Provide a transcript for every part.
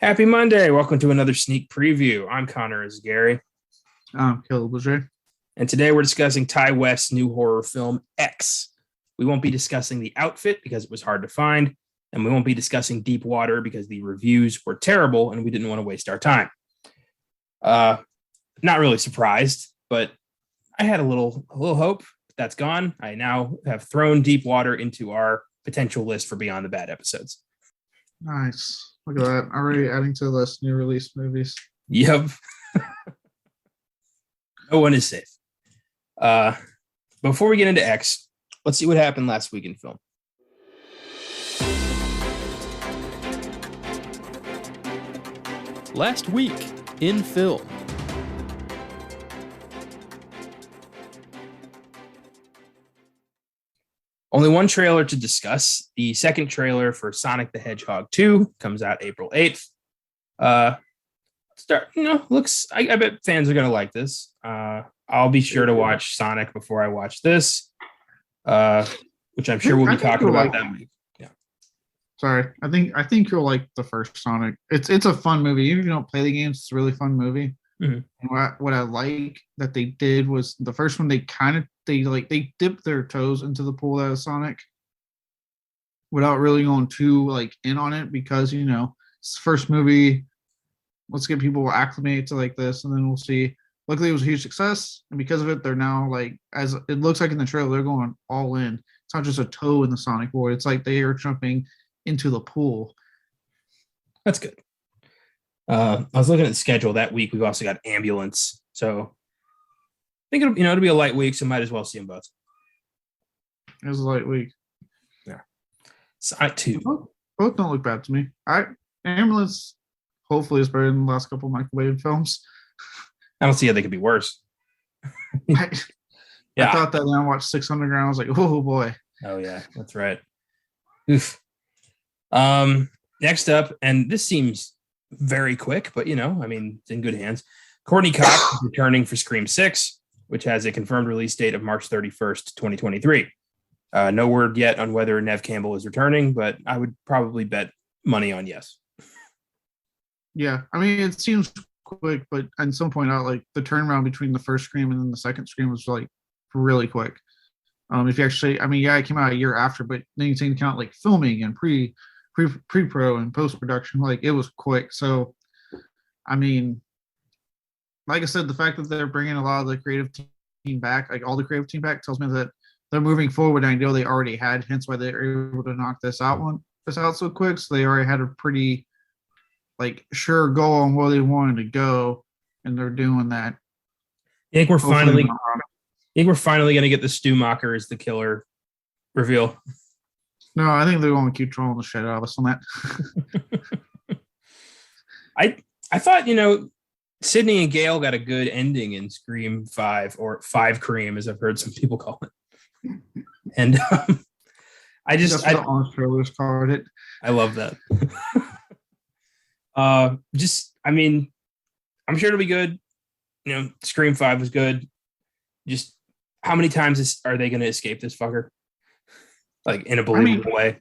Happy Monday. Welcome to another sneak preview. I'm Connor Eyzaguirre. I'm Caleb Leger. And today we're discussing Ty West's new horror film, X. We won't be discussing the outfit because it was hard to find, and we won't be discussing Deep Water because the reviews were terrible and we didn't want to waste our time. Not really surprised, but I had a little hope. That's gone. I now have thrown Deep Water into our potential list for Beyond the Bad episodes. Nice. Look at that. Already adding to the list new release movies. Yep. No one is safe. Before we get into X, let's see what happened last week in film. Last week in film. Only one trailer to discuss. The second trailer for Sonic the Hedgehog 2 comes out April 8th. Looks, I bet fans are going to like this. I'll be sure to watch Sonic before I watch this, which I'm sure we'll be talking about that week. Yeah. Sorry. I think you'll like the first Sonic. It's a fun movie. Even if you don't play the games, it's a really fun movie. Mm-hmm. And what I like that they did was the first one, they dipped their toes into the pool that is Sonic without really going too in on it, because it's the first movie. Let's get people acclimated to this, and then we'll see. Luckily, it was a huge success, and because of it, they're now as it looks like in the trailer, they're going all in. It's not just a toe in the Sonic board; it's like they are jumping into the pool. That's good. I was looking at the schedule that week. We've also got Ambulance, so I think it'll be a light week, so might as well see them both. It was a light week. Yeah. Sonic 2. Both don't look bad to me. Ambulance hopefully is better than the last couple of Michael Bay films. I don't see how they could be worse. I thought that when I watched 600 Ground, I was like, oh boy. Oh yeah, that's right. Oof. Next up, and this seems very quick, but it's in good hands. Courtney Cox is returning for Scream 6, which has a confirmed release date of March 31st, 2023. No word yet on whether Neve Campbell is returning, but I would probably bet money on yes. Yeah, it seems quick, but at some point out, the turnaround between the first Scream and then the second Scream was really quick. If you actually, it came out a year after, but then you take into account filming and pre-pro and post-production, it was quick. So, like I said, the fact that they're bringing a lot of the creative team back, all the creative team back, tells me that they're moving forward. I know they already had, hence why they were able to knock this out so quick. So they already had a pretty sure go on where they wanted to go, and they're doing that. I think we're finally going to get the Stu Macher as the killer reveal. No, I think they're going to keep trolling the shit out of us on that. I thought, Sydney and Gail got a good ending in Scream 5, or 5 Cream, as I've heard some people call it. And I love that. I'm sure it'll be good. Scream 5 was good. Just how many times are they going to escape this fucker? In a believable way.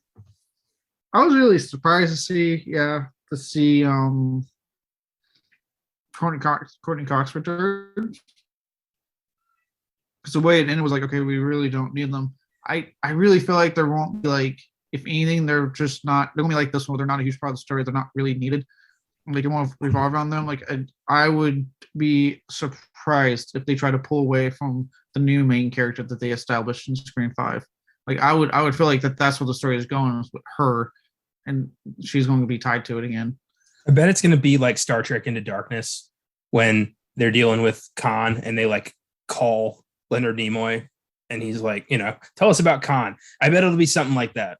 I was really surprised to see Courtney Cox return. Because the way it ended was okay, we really don't need them. I really feel like there won't be if anything, they're gonna be this one. They're not a huge part of the story. They're not really needed. It won't revolve around them. I would be surprised if they try to pull away from the new main character that they established in Scream 5. I would feel that's where the story is going, is with her, and she's going to be tied to it again. I bet it's going to be like Star Trek Into Darkness when they're dealing with Khan and they call Leonard Nimoy and he's tell us about Khan. I bet it'll be something like that.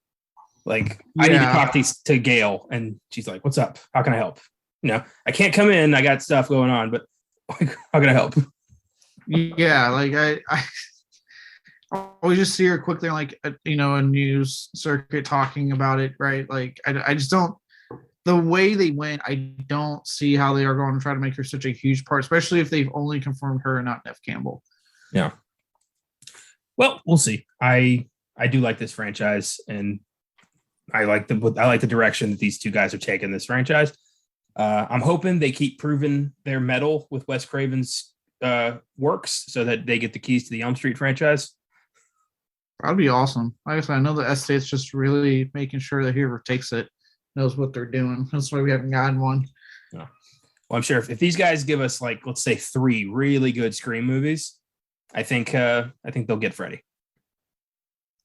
I need to talk to Gail, and she's like, "What's up? How can I help?" I can't come in. I got stuff going on, but how can I help? Yeah, I always just see her quickly on a news circuit talking about it, right? I just don't. The way they went, I don't see how they are going to try to make her such a huge part, especially if they've only confirmed her and not Neve Campbell. Yeah. Well, we'll see. I do like this franchise, and I like the direction that these two guys are taking this franchise. I'm hoping they keep proving their mettle with Wes Craven's works so that they get the keys to the Elm Street franchise. That'd be awesome. Like I said, I know the estate's just really making sure that whoever takes it knows what they're doing. That's why we haven't gotten one. Yeah. Well, I'm sure if these guys give us like, let's say 3 really good Scream movies, I think they'll get Freddy.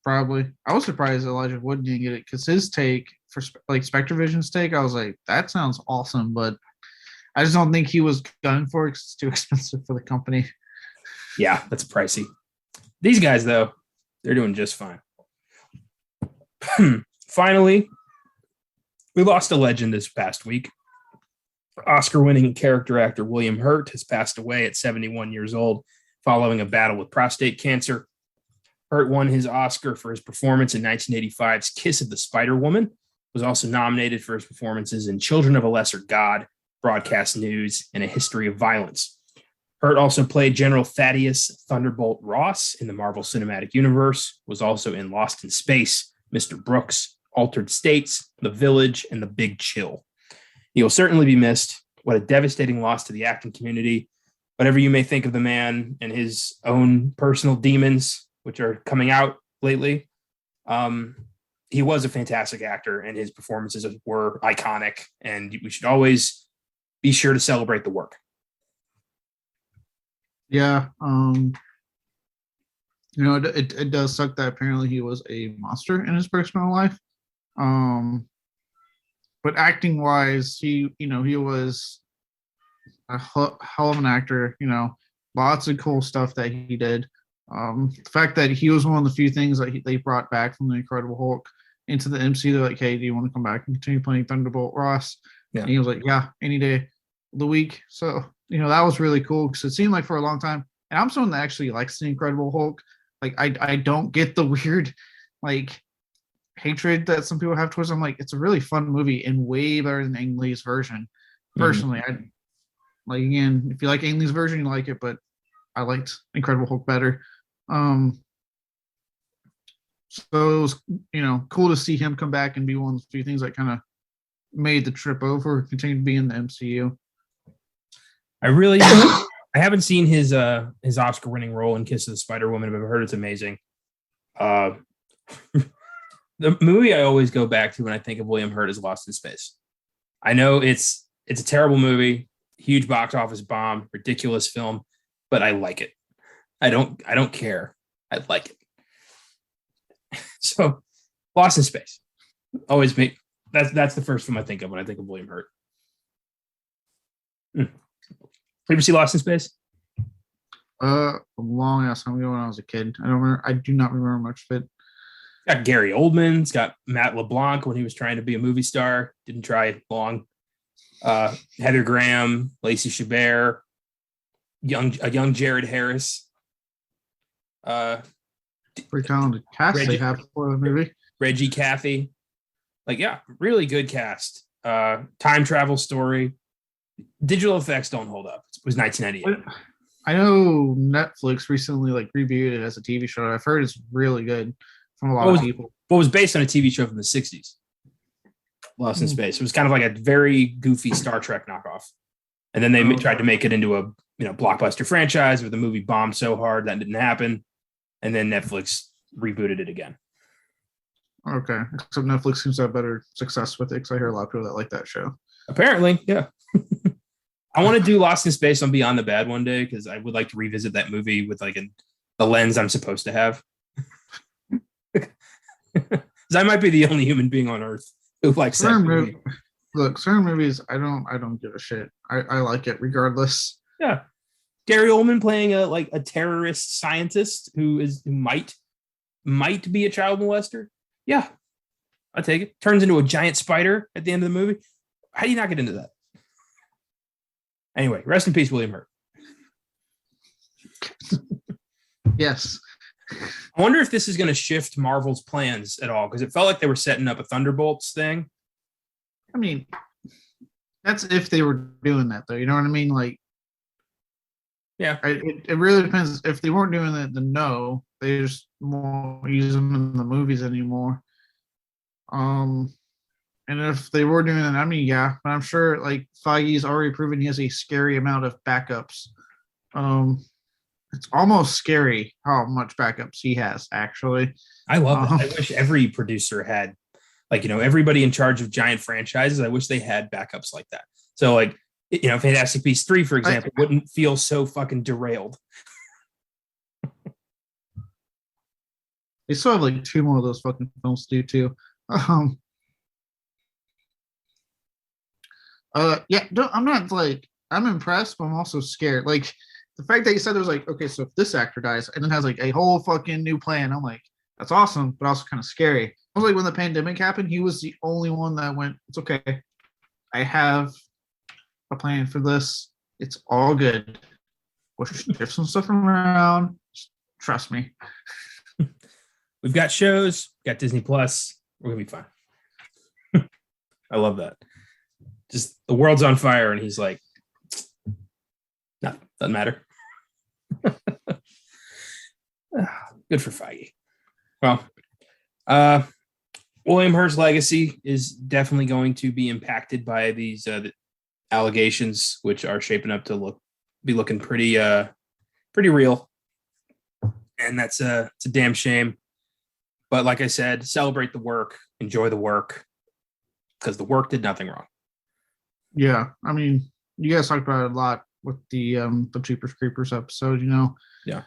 Probably. I was surprised Elijah Wood didn't get it because his take for like Spectrovision's take, I was like, that sounds awesome, but I just don't think he was gunning for it because it's too expensive for the company. Yeah, that's pricey. These guys, though, they're doing just fine. Finally, we lost a legend this past week. Oscar-winning character actor William Hurt has passed away at 71 years old following a battle with prostate cancer. Hurt won his Oscar for his performance in 1985's Kiss of the Spider Woman, was also nominated for his performances in Children of a Lesser God, Broadcast News, and A History of Violence. Hurt also played General Thaddeus Thunderbolt Ross in the Marvel Cinematic Universe, was also in Lost in Space, Mr. Brooks, Altered States, The Village, and The Big Chill. He will certainly be missed. What a devastating loss to the acting community. Whatever you may think of the man and his own personal demons, which are coming out lately, he was a fantastic actor, and his performances were iconic, and we should always be sure to celebrate the work. Yeah. It does suck that apparently he was a monster in his personal life. But acting wise, he was a hell of an actor, lots of cool stuff that he did. The fact that he was one of the few things that they brought back from the Incredible Hulk into the MCU, they're like, hey, do you want to come back and continue playing Thunderbolt Ross? Yeah. And he was like, yeah, any day of the week. So, that was really cool because it seemed like for a long time, and I'm someone that actually likes the Incredible Hulk. Like, I don't get the weird, like, hatred that some people have towards him. Like, it's a really fun movie and way better than Ang Lee's version. Personally, again, if you like Ang Lee's version, you like it, but I liked Incredible Hulk better. So it was, cool to see him come back and be one of the few things that kind of made the trip over, continue to be in the MCU. I haven't seen his Oscar-winning role in Kiss of the Spider Woman, but I've heard it's amazing. The movie I always go back to when I think of William Hurt is Lost in Space. I know it's a terrible movie, huge box office bomb, ridiculous film, but I like it. I don't care. I like it. So, Lost in Space. Always me. That's the first film I think of when I think of William Hurt. You ever see Lost in Space? A long ass time ago when I was a kid. I do not remember much of it. It's got Gary Oldman. It's got Matt LeBlanc when he was trying to be a movie star. Didn't try long. Heather Graham, Lacey Chabert, a young Jared Harris. Pretty talented cast they have for the movie. Reggie Cathy. Really good cast. Time travel story. Digital effects don't hold up. It was 1998. I know Netflix recently rebooted it as a TV show. I've heard it's really good from a lot of people. Well, it was based on a TV show from the 60s. Lost in Space. It was kind of like a very goofy Star Trek knockoff. And then they tried to make it into a blockbuster franchise, but the movie bombed so hard that didn't happen. And then Netflix rebooted it again. Okay. Except Netflix seems to have better success with it because I hear a lot of people that like that show. Apparently, yeah. I want to do Lost in Space on Beyond the Bad one day because I would like to revisit that movie with the lens I'm supposed to have. Because I might be the only human being on Earth who likes that movie. Look, certain movies, I don't give a shit. I like it regardless. Yeah. Gary Oldman playing a terrorist scientist who might be a child molester. Yeah, I take it. Turns into a giant spider at the end of the movie. How do you not get into that? Anyway, rest in peace, William Hurt. Yes. I wonder if this is going to shift Marvel's plans at all, because it felt like they were setting up a Thunderbolts thing. I mean, that's if they were doing that, though. You know what I mean? Yeah. It really depends. If they weren't doing that, then no. They just won't use them in the movies anymore. And if they were doing it, I mean, yeah, but I'm sure like Feige's already proven he has a scary amount of backups. It's almost scary how much backups he has, actually. I love it. I wish every producer had, like, everybody in charge of giant franchises. I wish they had backups like that. So, like, Fantastic Beasts 3, for example, wouldn't feel so fucking derailed. They still have like 2 more of those fucking films to do too. Yeah, I'm not like, I'm impressed, but I'm also scared. Like the fact that you said there was like, okay, so if this actor dies and then has like a whole fucking new plan, I'm like, that's awesome, but also kind of scary. I was like, when the pandemic happened, he was the only one that went, it's okay. I have a plan for this. It's all good. We'll shift some stuff around. Just trust me. We've got shows, got Disney Plus. We're gonna be fine. I love that. Just the world's on fire, and he's like, no, doesn't matter. Good for Feige. Well, William Hurt's legacy is definitely going to be impacted by these allegations, which are shaping up to be looking pretty real, and it's a damn shame. But like I said, celebrate the work, enjoy the work, because the work did nothing wrong. Yeah, I mean, you guys talked about it a lot with the Jeepers Creepers episode. Yeah,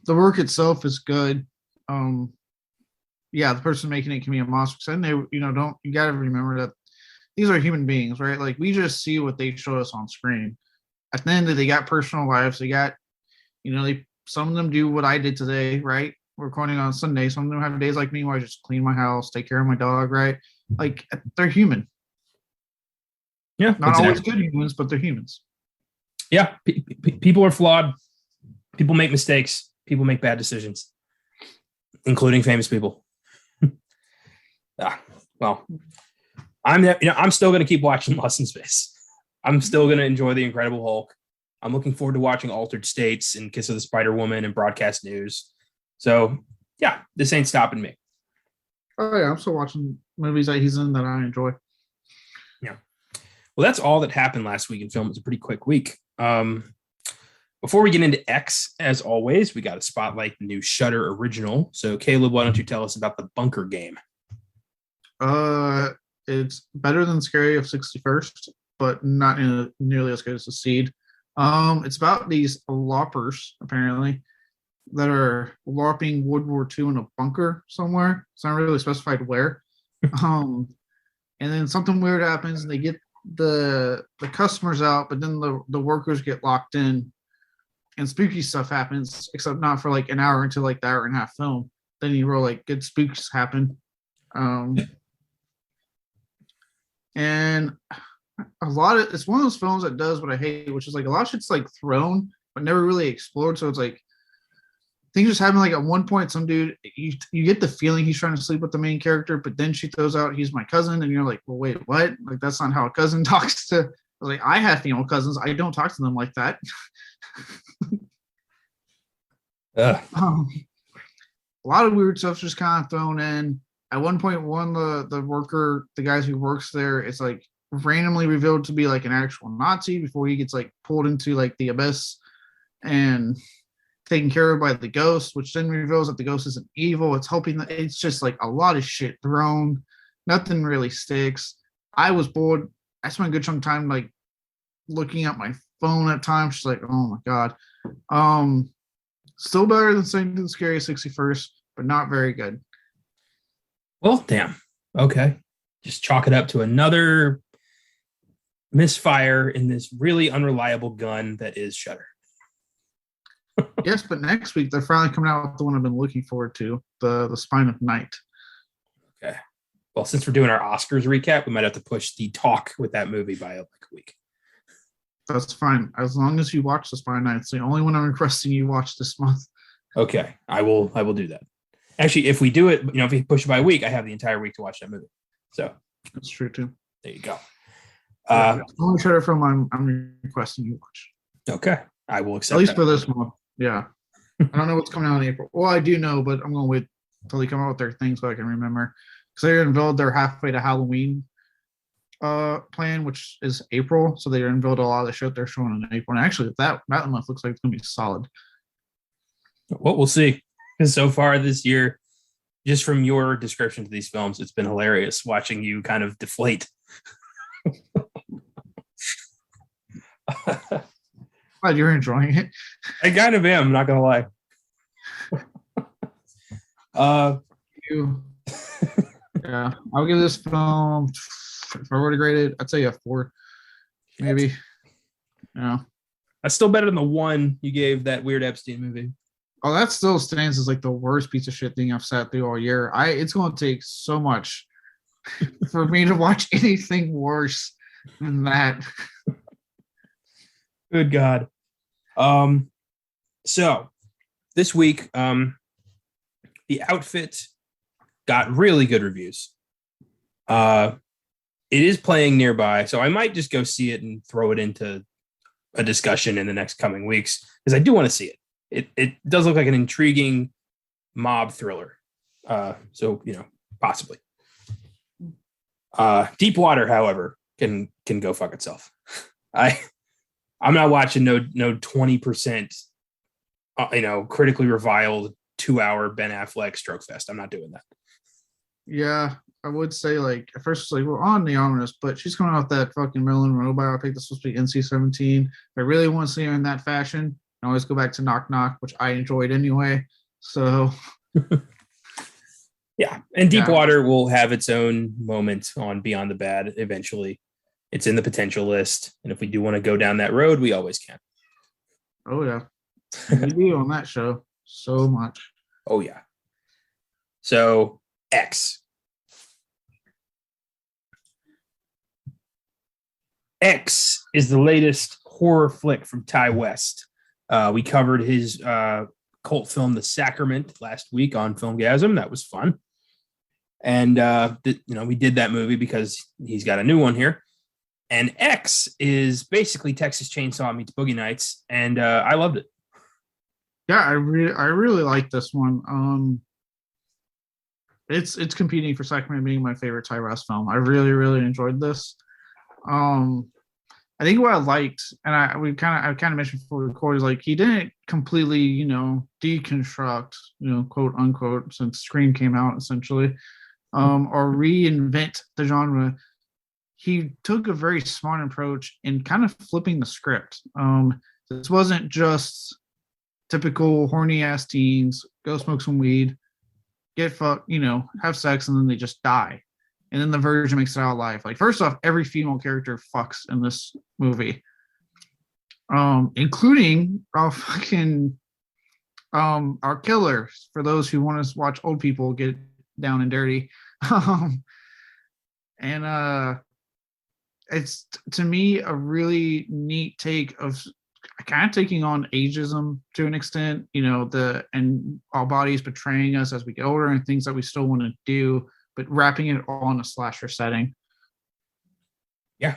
the work itself is good. Yeah, the person making it can be a monster. And you got to remember that these are human beings, right? Like we just see what they show us on screen. At the end, they got personal lives. They got, some of them do what I did today, right? We're recording on Sunday. Some of them have days like me where I just clean my house, take care of my dog, right? Like they're human. Yeah, not always good humans, but they're humans. Yeah, people are flawed. People make mistakes. People make bad decisions, including famous people. Well, I'm still going to keep watching Lost in Space. I'm still going to enjoy The Incredible Hulk. I'm looking forward to watching Altered States and Kiss of the Spider Woman and Broadcast News. So, yeah, this ain't stopping me. Oh, yeah, I'm still watching movies that he's in that I enjoy. Yeah. Well, that's all that happened last week in film. It was a pretty quick week. Before we get into X, as always, we got to spotlight the new Shudder original. So, Caleb, why don't you tell us about The Bunker Game? It's better than Scary of 61st, but not nearly as good as The Seed. It's about these LARPers, apparently, that are LARPing World War II in a bunker somewhere. It's not really specified where. And then something weird happens, and they get the customers out, but then the workers get locked in, and spooky stuff happens, except not for like an hour into like the hour and a half film. Then you roll like good spooks happen. And it's one of those films that does what I hate, which is like a lot of shit's like thrown but never really explored. So it's like things just happen. Like at one point, some dude, you get the feeling he's trying to sleep with the main character, but then she throws out, "He's my cousin," and you're like, "Well, wait, what? Like that's not how a cousin talks to." I was like, I have female cousins. I don't talk to them like that. A lot of weird stuff just kind of thrown in. At one point, the guys who works there, it's like randomly revealed to be like an actual Nazi before he gets like pulled into like the abyss and taken care of by the ghost, which then reveals that the ghost isn't evil. It's hoping that it's just like a lot of shit thrown. Nothing really sticks. I was bored. I spent a good chunk of time like looking at my phone at times. Just like, oh my god. Still better than Something Scary 61st, but not very good. Well, damn. Okay. Just chalk it up to another misfire in this really unreliable gun that is Shudder. Yes, but next week they're finally coming out with the one I've been looking forward to, the Spine of Night. Okay. Well, since we're doing our Oscars recap, we might have to push the talk with that movie by like a week. That's fine. As long as you watch The Spine of Night. It's the only one I'm requesting you watch this month. Okay. I will do that. Actually, if we do it, if we push it by a week, I have the entire week to watch that movie. So that's true too. There you go. Only Shudder film I'm requesting you watch. Okay. I will accept at least that. For this month. Yeah. I don't know what's coming out in April. Well, I do know, but I'm going to wait until they come out with their things so I can remember. Because they're unveiled, they're halfway to Halloween. plan, which is April. So they unveiled a lot of the shit they're showing in April. And actually, that month looks like it's gonna be solid. Well, we'll see. Because so far this year, just from your description to these films, it's been hilarious watching you kind of deflate. Glad you're enjoying it. I kind of am, not gonna lie. Yeah, I'll give this film, if I were to grade it, I'd say a 4, maybe. Yeah. That's still better than the 1 you gave that weird Epstein movie. Oh, that still stands as like the worst piece of shit thing I've sat through all year. It's going to take so much for me to watch anything worse than that. Good God. So this week, The Outfit got really good reviews. It is playing nearby, so I might just go see it and throw it into a discussion in the next coming weeks because I do want to see it. It does look like an intriguing mob thriller. So, possibly. Deep Water, however, can go fuck itself. I'm not watching no 20%, critically reviled 2-hour Ben Affleck stroke fest. I'm not doing that. Yeah, I would say like at first it's like we're on the ominous, but she's coming off that fucking Marilyn Monroe biopic that's supposed to be NC-17. If I really want to see her in that fashion, I always go back to Knock Knock, which I enjoyed anyway. So yeah, and Deep Water will have its own moment on Beyond the Bad eventually. It's in the potential list, and if we do want to go down that road, we always can. Oh yeah, we do on that show so much. Oh yeah. So X is the latest horror flick from Ty West. We covered his cult film, The Sacrament, last week on Filmgazm. That was fun. And, we did that movie because he's got a new one here. And X is basically Texas Chainsaw meets Boogie Nights. And I loved it. Yeah, I really like this one. It's competing for Sacrament being my favorite Ty West film. I really, really enjoyed this. I think what I liked, and I kind of mentioned before we recorded, is like he didn't completely, deconstruct, quote unquote, since Scream came out essentially, or reinvent the genre. He took a very smart approach in kind of flipping the script. This wasn't just typical horny ass teens go smoke some weed, get fucked, have sex, and then they just die. And then the Virgin makes it out alive. Like, first off, every female character fucks in this movie, including our killers. For those who want to watch old people get down and dirty, it's to me a really neat take of kind of taking on ageism to an extent. And our bodies betraying us as we get older, and things that we still want to do, but wrapping it all in a slasher setting. Yeah,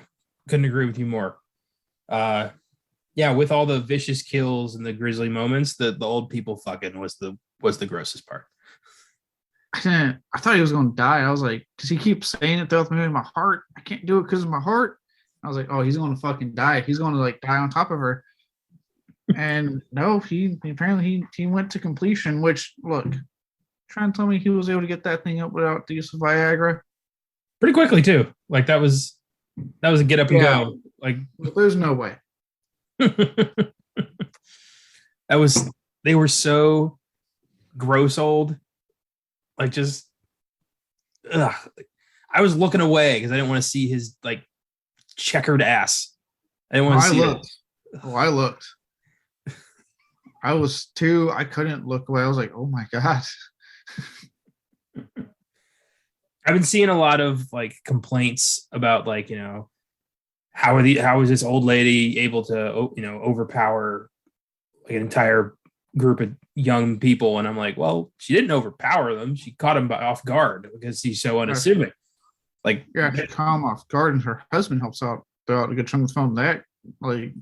couldn't agree with you more. With all the vicious kills and the grisly moments, the old people fucking was the grossest part. I thought he was going to die. I was like, because he keeps saying it throughout the movie, my heart. I can't do it because of my heart. I was like, oh, he's going to fucking die. He's going to like die on top of her. And no, he apparently went to completion. Which, look, trying to tell me he was able to get that thing up without the use of Viagra pretty quickly too. Like that was a get up and go. Like there's no way. They were so gross old. Like just I was looking away because I didn't want to see his like checkered ass. I didn't want to see it. I looked. I was too. I couldn't look away. I was like, oh my God. I've been seeing a lot of like complaints about like, how is this old lady able to, overpower like an entire group of young people? And I'm like, well, she didn't overpower them. She caught him off guard because he's so unassuming. Like, yeah, she caught him off guard, and her husband helps out throughout a good chunk of the film. That like,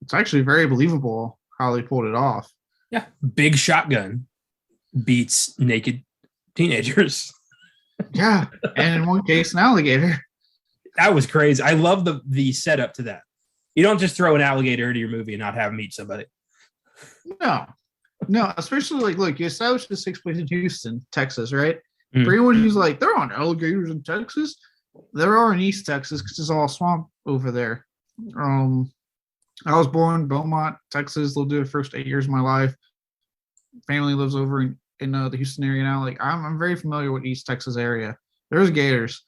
it's actually very believable how they pulled it off. Yeah, big shotgun beats naked teenagers. Yeah, and in one case, an alligator. That was crazy. I love the setup to that. You don't just throw an alligator into your movie and not have him eat somebody. No, especially like, look, you established this takes place in Houston, Texas, right? For anyone who's like, there aren't alligators in Texas. There are in East Texas because it's all swamp over there. I was born in Beaumont, Texas. Lived there the first 8 years of my life. Family lives over in the Houston area now. Like I'm very familiar with East Texas area. There's gators.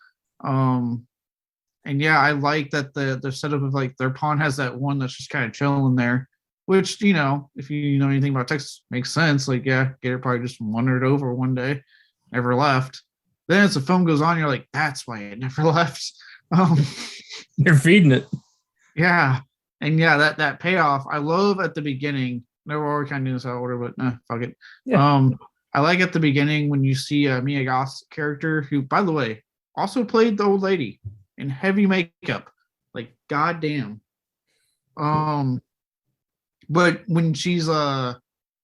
And yeah, I like that the setup of like their pond has that one that's just kind of chilling there, which, you know, if you know anything about Texas, makes sense. Like, yeah, gator probably just wandered over one day, never left. Then as the film goes on, you're like, that's why it never left. They're feeding it. Yeah. And yeah, that payoff, I love at the beginning. No, we're kind of doing this out of order, but fuck it. Yeah. I like at the beginning when you see Mia Goth's character, who, by the way, also played the old lady in heavy makeup. Like, goddamn. But when she's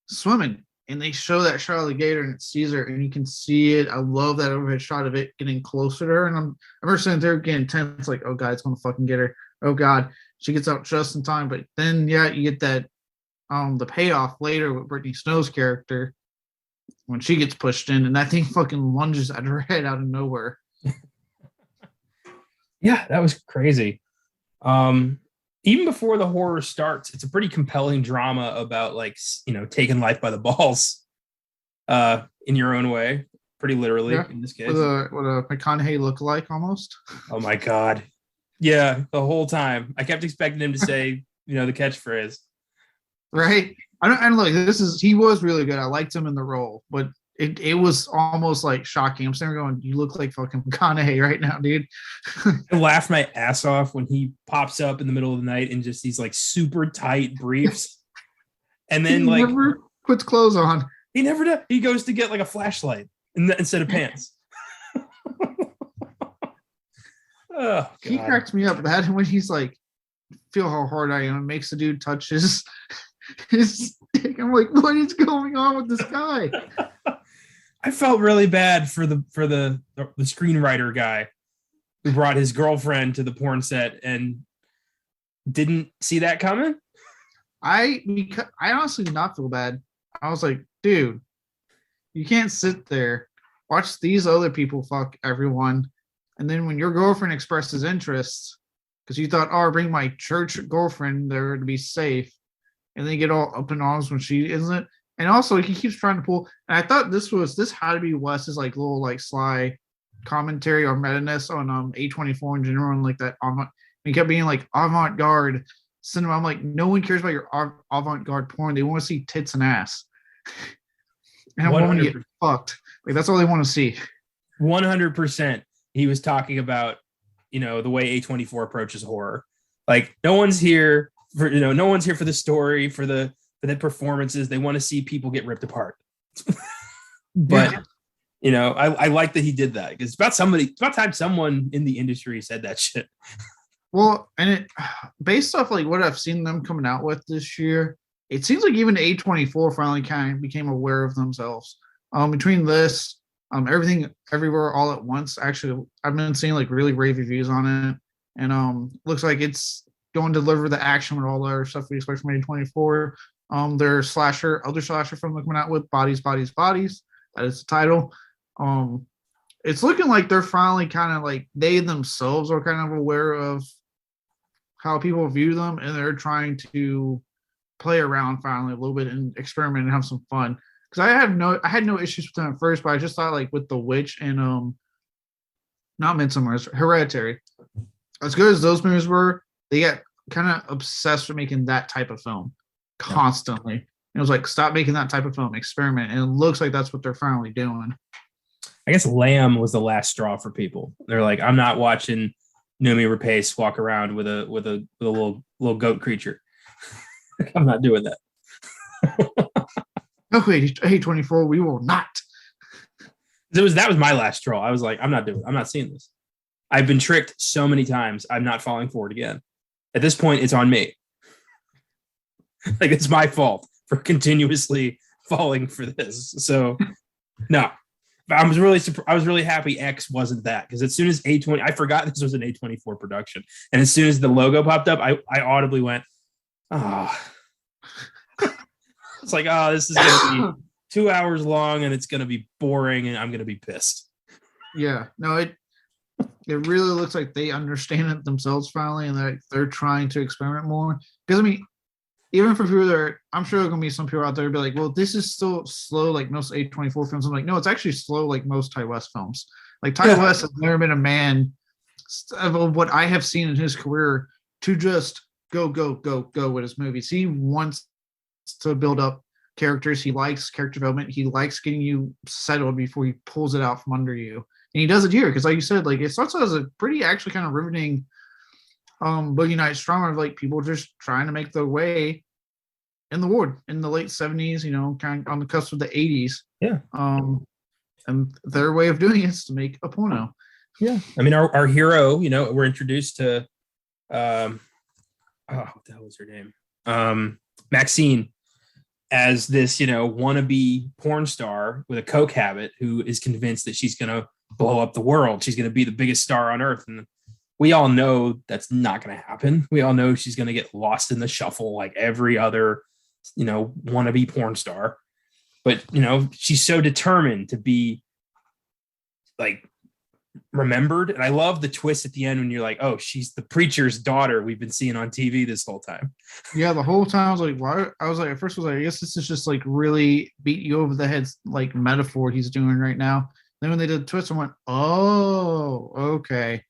swimming and they show that shot of the gator and it sees her and you can see it, I love that overhead shot of it getting closer to her. And I remember sitting there getting tense, like, oh god, it's gonna fucking get her. Oh god, she gets out just in time. But then yeah, you get that the payoff later with Brittany Snow's character when she gets pushed in and that thing fucking lunges at her head out of nowhere. Yeah, that was crazy. Even before the horror starts, it's a pretty compelling drama about, like, you know, taking life by the balls in your own way, pretty literally in this case. What a McConaughey look like almost. Oh my god. Yeah, the whole time. I kept expecting him to say, you know, the catchphrase. Right? And look, he was really good. I liked him in the role, but it was almost like shocking. I'm sitting there going, you look like fucking McConaughey right now, dude. I laughed my ass off when he pops up in the middle of the night in just these like super tight briefs. And then he never puts clothes on. He never does. He goes to get like a flashlight instead of pants. Oh, he cracks me up that when he's like, feel how hard I am, makes the dude touch his stick. I'm like, what is going on with this guy? I felt really bad for the screenwriter guy who brought his girlfriend to the porn set and didn't see that coming. I honestly did not feel bad. I was like, dude, you can't sit there, watch these other people fuck everyone, and then when your girlfriend expresses interest, because you thought, oh, I'll bring my church girlfriend there to be safe, and then you get all up in arms when she isn't. And also, he keeps trying to pull. And I thought this had to be Wes's like little like sly commentary or meta-ness on A24 in general, and like that. He kept being like avant-garde cinema. I'm like, no one cares about your avant-garde porn. They want to see tits and ass. And I want to get fucked. Like that's all they want to see. 100%. He was talking about, you know, the way A24 approaches horror. Like no one's here for the story, for the performances. They want to see people get ripped apart. But yeah. You know, I like that he did that because it's about time someone in the industry said that shit. Well, and it based off like what I've seen them coming out with this year, it seems like even A24 finally kind of became aware of themselves. Between this, Everything Everywhere All at Once, actually, I've been seeing like really rave reviews on it, and looks like it's going to deliver the action with all the other stuff we expect from A24. Their other slasher film they're coming out with, Bodies, Bodies, Bodies. That is the title. It's looking like they're finally kind of like they themselves are kind of aware of how people view them, and they're trying to play around finally a little bit and experiment and have some fun. Because I had no issues with them at first, but I just thought like with The Witch and not Midsommar, Hereditary. As good as those movies were, they got kind of obsessed with making that type of film constantly. And it was like, stop making that type of film, experiment. And it looks like that's what they're finally doing. I guess Lamb was the last straw for people. They're like, I'm not watching Noomi Rapace walk around with a little goat creature. I'm not doing that. No, wait, A24, we will not. That was my last straw. I was like, I'm not seeing this. I've been tricked so many times. I'm not falling for it again. At this point, it's on me. Like, it's my fault for continuously falling for this. So, no. I was really happy X wasn't that, because as soon as A20, I forgot this was an A24 production, and as soon as the logo popped up, I audibly went, "Oh." It's like, oh, this is gonna be 2 hours long, and it's gonna be boring, and I'm gonna be pissed. Yeah, no, it really looks like they understand it themselves finally, and they're trying to experiment more. Because I mean, even for people that are, I'm sure there are gonna be some people out there who be like, well, this is still slow like most A24 films. I'm like, no, it's actually slow like most Ty West films. Like Ty West has never been a man of what I have seen in his career to just go with his movies. He wants to build up characters. He likes character development. He likes getting you settled before he pulls it out from under you. And he does it here because, like you said, like it starts as a pretty actually kind of riveting Boogie Nights drama of like people just trying to make their way in the ward in the late 70s, you know, kind of on the cusp of the 80s. Yeah. And their way of doing it is to make a porno. Yeah. I mean, our hero, you know, we're introduced to what the hell was her name? Maxine, as this, you know, wannabe porn star with a coke habit who is convinced that she's going to blow up the world. She's going to be the biggest star on earth. And we all know that's not going to happen. We all know she's going to get lost in the shuffle like every other, you know, wannabe porn star. But, you know, she's so determined to be like remembered. And I love the twist at the end when you're like, oh, she's the preacher's daughter we've been seeing on TV this whole time. Yeah, the whole time I was like, why? I was like, at first I was like, I guess this is just like really beat you over the head like metaphor he's doing right now. Then when they did the twist, I went, oh, okay.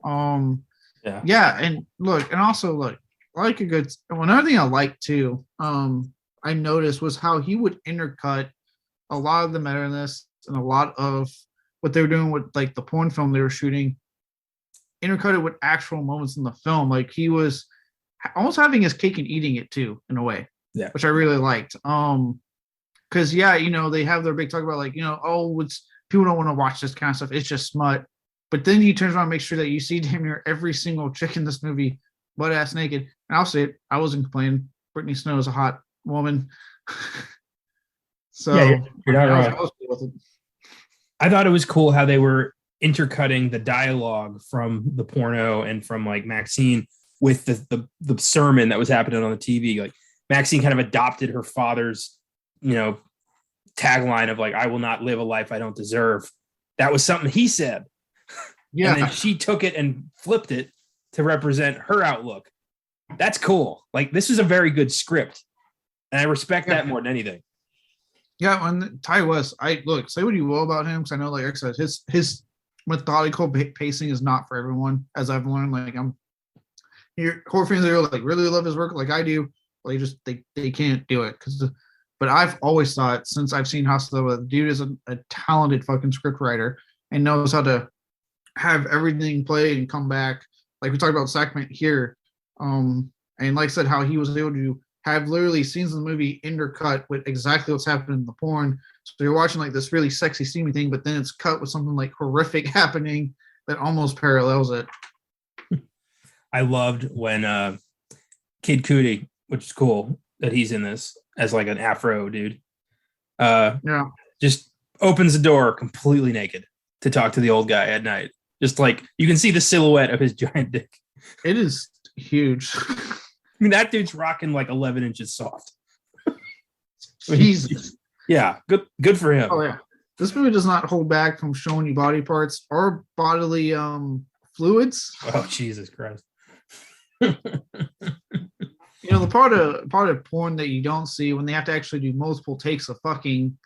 Yeah, and look, and also look, I like a good another thing I like too, I noticed was how he would intercut a lot of the meta-ness and a lot of what they were doing with like the porn film they were shooting, intercut it with actual moments in the film. Like he was almost having his cake and eating it too, in a way. Yeah. Which I really liked. Because yeah, you know, they have their big talk about like, you know, oh, it's people don't want to watch this kind of stuff. It's just smut. But then he turns around and makes sure that you see damn near every single chick in this movie butt ass naked. And I'll say it, I wasn't complaining. Brittany Snow is a hot woman. So yeah, you're not wrong. I was cool with it. I thought it was cool how they were intercutting the dialogue from the porno and from like Maxine with the sermon that was happening on the TV. Like Maxine kind of adopted her father's, you know, tagline of like, I will not live a life I don't deserve. That was something he said. Yeah. And then she took it and flipped it to represent her outlook. That's cool. Like this is a very good script. And I respect that more than anything. Yeah, when Ty West, say what you will about him, because I know, like I said, his methodical pacing is not for everyone, as I've learned. Like I'm here, horror fans are like really love his work, like I do. Well, they can't do it but I've always thought since I've seen Hustle, the dude is a talented fucking script writer and knows how to have everything play and come back. Like we talked about Sackman here, and like I said, how he was able to have literally scenes in the movie intercut with exactly what's happening in the porn. So you're watching like this really sexy, steamy thing, but then it's cut with something like horrific happening that almost parallels it. I loved when Kid Cudi, which is cool that he's in this as like an Afro dude, just opens the door completely naked to talk to the old guy at night. Just like you can see the silhouette of his giant dick. It is huge. I mean, that dude's rocking like 11 inches soft. Jesus. Yeah, good for him. Oh yeah, this movie does not hold back from showing you body parts or bodily fluids. Oh Jesus Christ! You know, the part of porn that you don't see when they have to actually do multiple takes of fucking,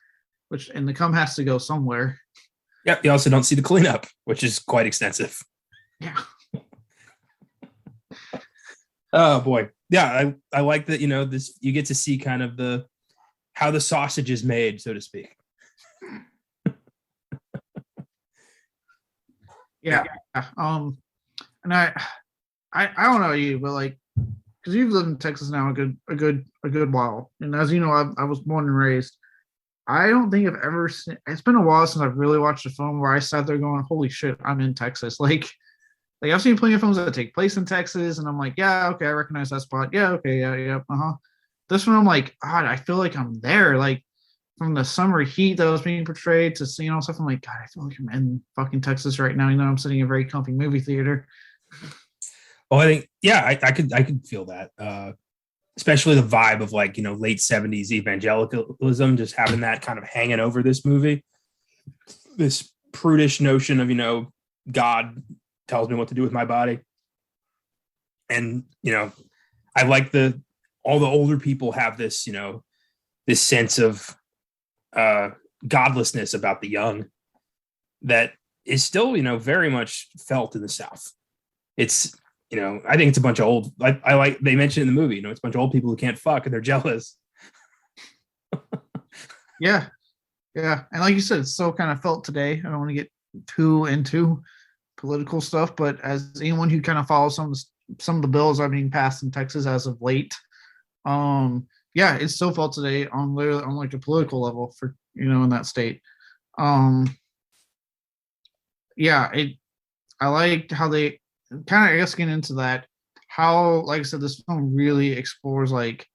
and the cum has to go somewhere. Yep. You also don't see the cleanup, which is quite extensive. Yeah. Oh boy. Yeah, I like that, you know, this you get to see kind of how the sausage is made, so to speak. Yeah. And I don't know you, but like, because you've lived in Texas now a good while, and as you know, I was born and raised. I don't think I've ever seen. It's been a while since I've really watched a film where I sat there going, "Holy shit, I'm in Texas!" Like I've seen plenty of films that take place in Texas, and I'm like, "Yeah, okay, I recognize that spot. Yeah, okay, yeah, This one, I'm like, God, I feel like I'm there. Like from the summer heat that was being portrayed to seeing all stuff. I'm like, God, I feel like I'm in fucking Texas right now. I'm sitting in a very comfy movie theater. Well, I think, yeah, I could feel that. Especially the vibe of like, late 70s evangelicalism, just having that kind of hanging over this movie. This prudish notion of, God tells me what to do with my body. And, I like all the older people have this, this sense of godlessness about the young that is still, very much felt in the South. It's, I think it's a bunch of old, I like, they mentioned in the movie, it's a bunch of old people who can't fuck and they're jealous. Yeah. Yeah. And like you said, it's still kind of felt today. I don't want to get too into political stuff, but as anyone who kind of follows some of the bills that are being passed in Texas as of late, yeah, it's still felt today on like a political level for, in that state. Yeah, I liked how they kind of, I guess, getting into that, how, like I said, this film really explores like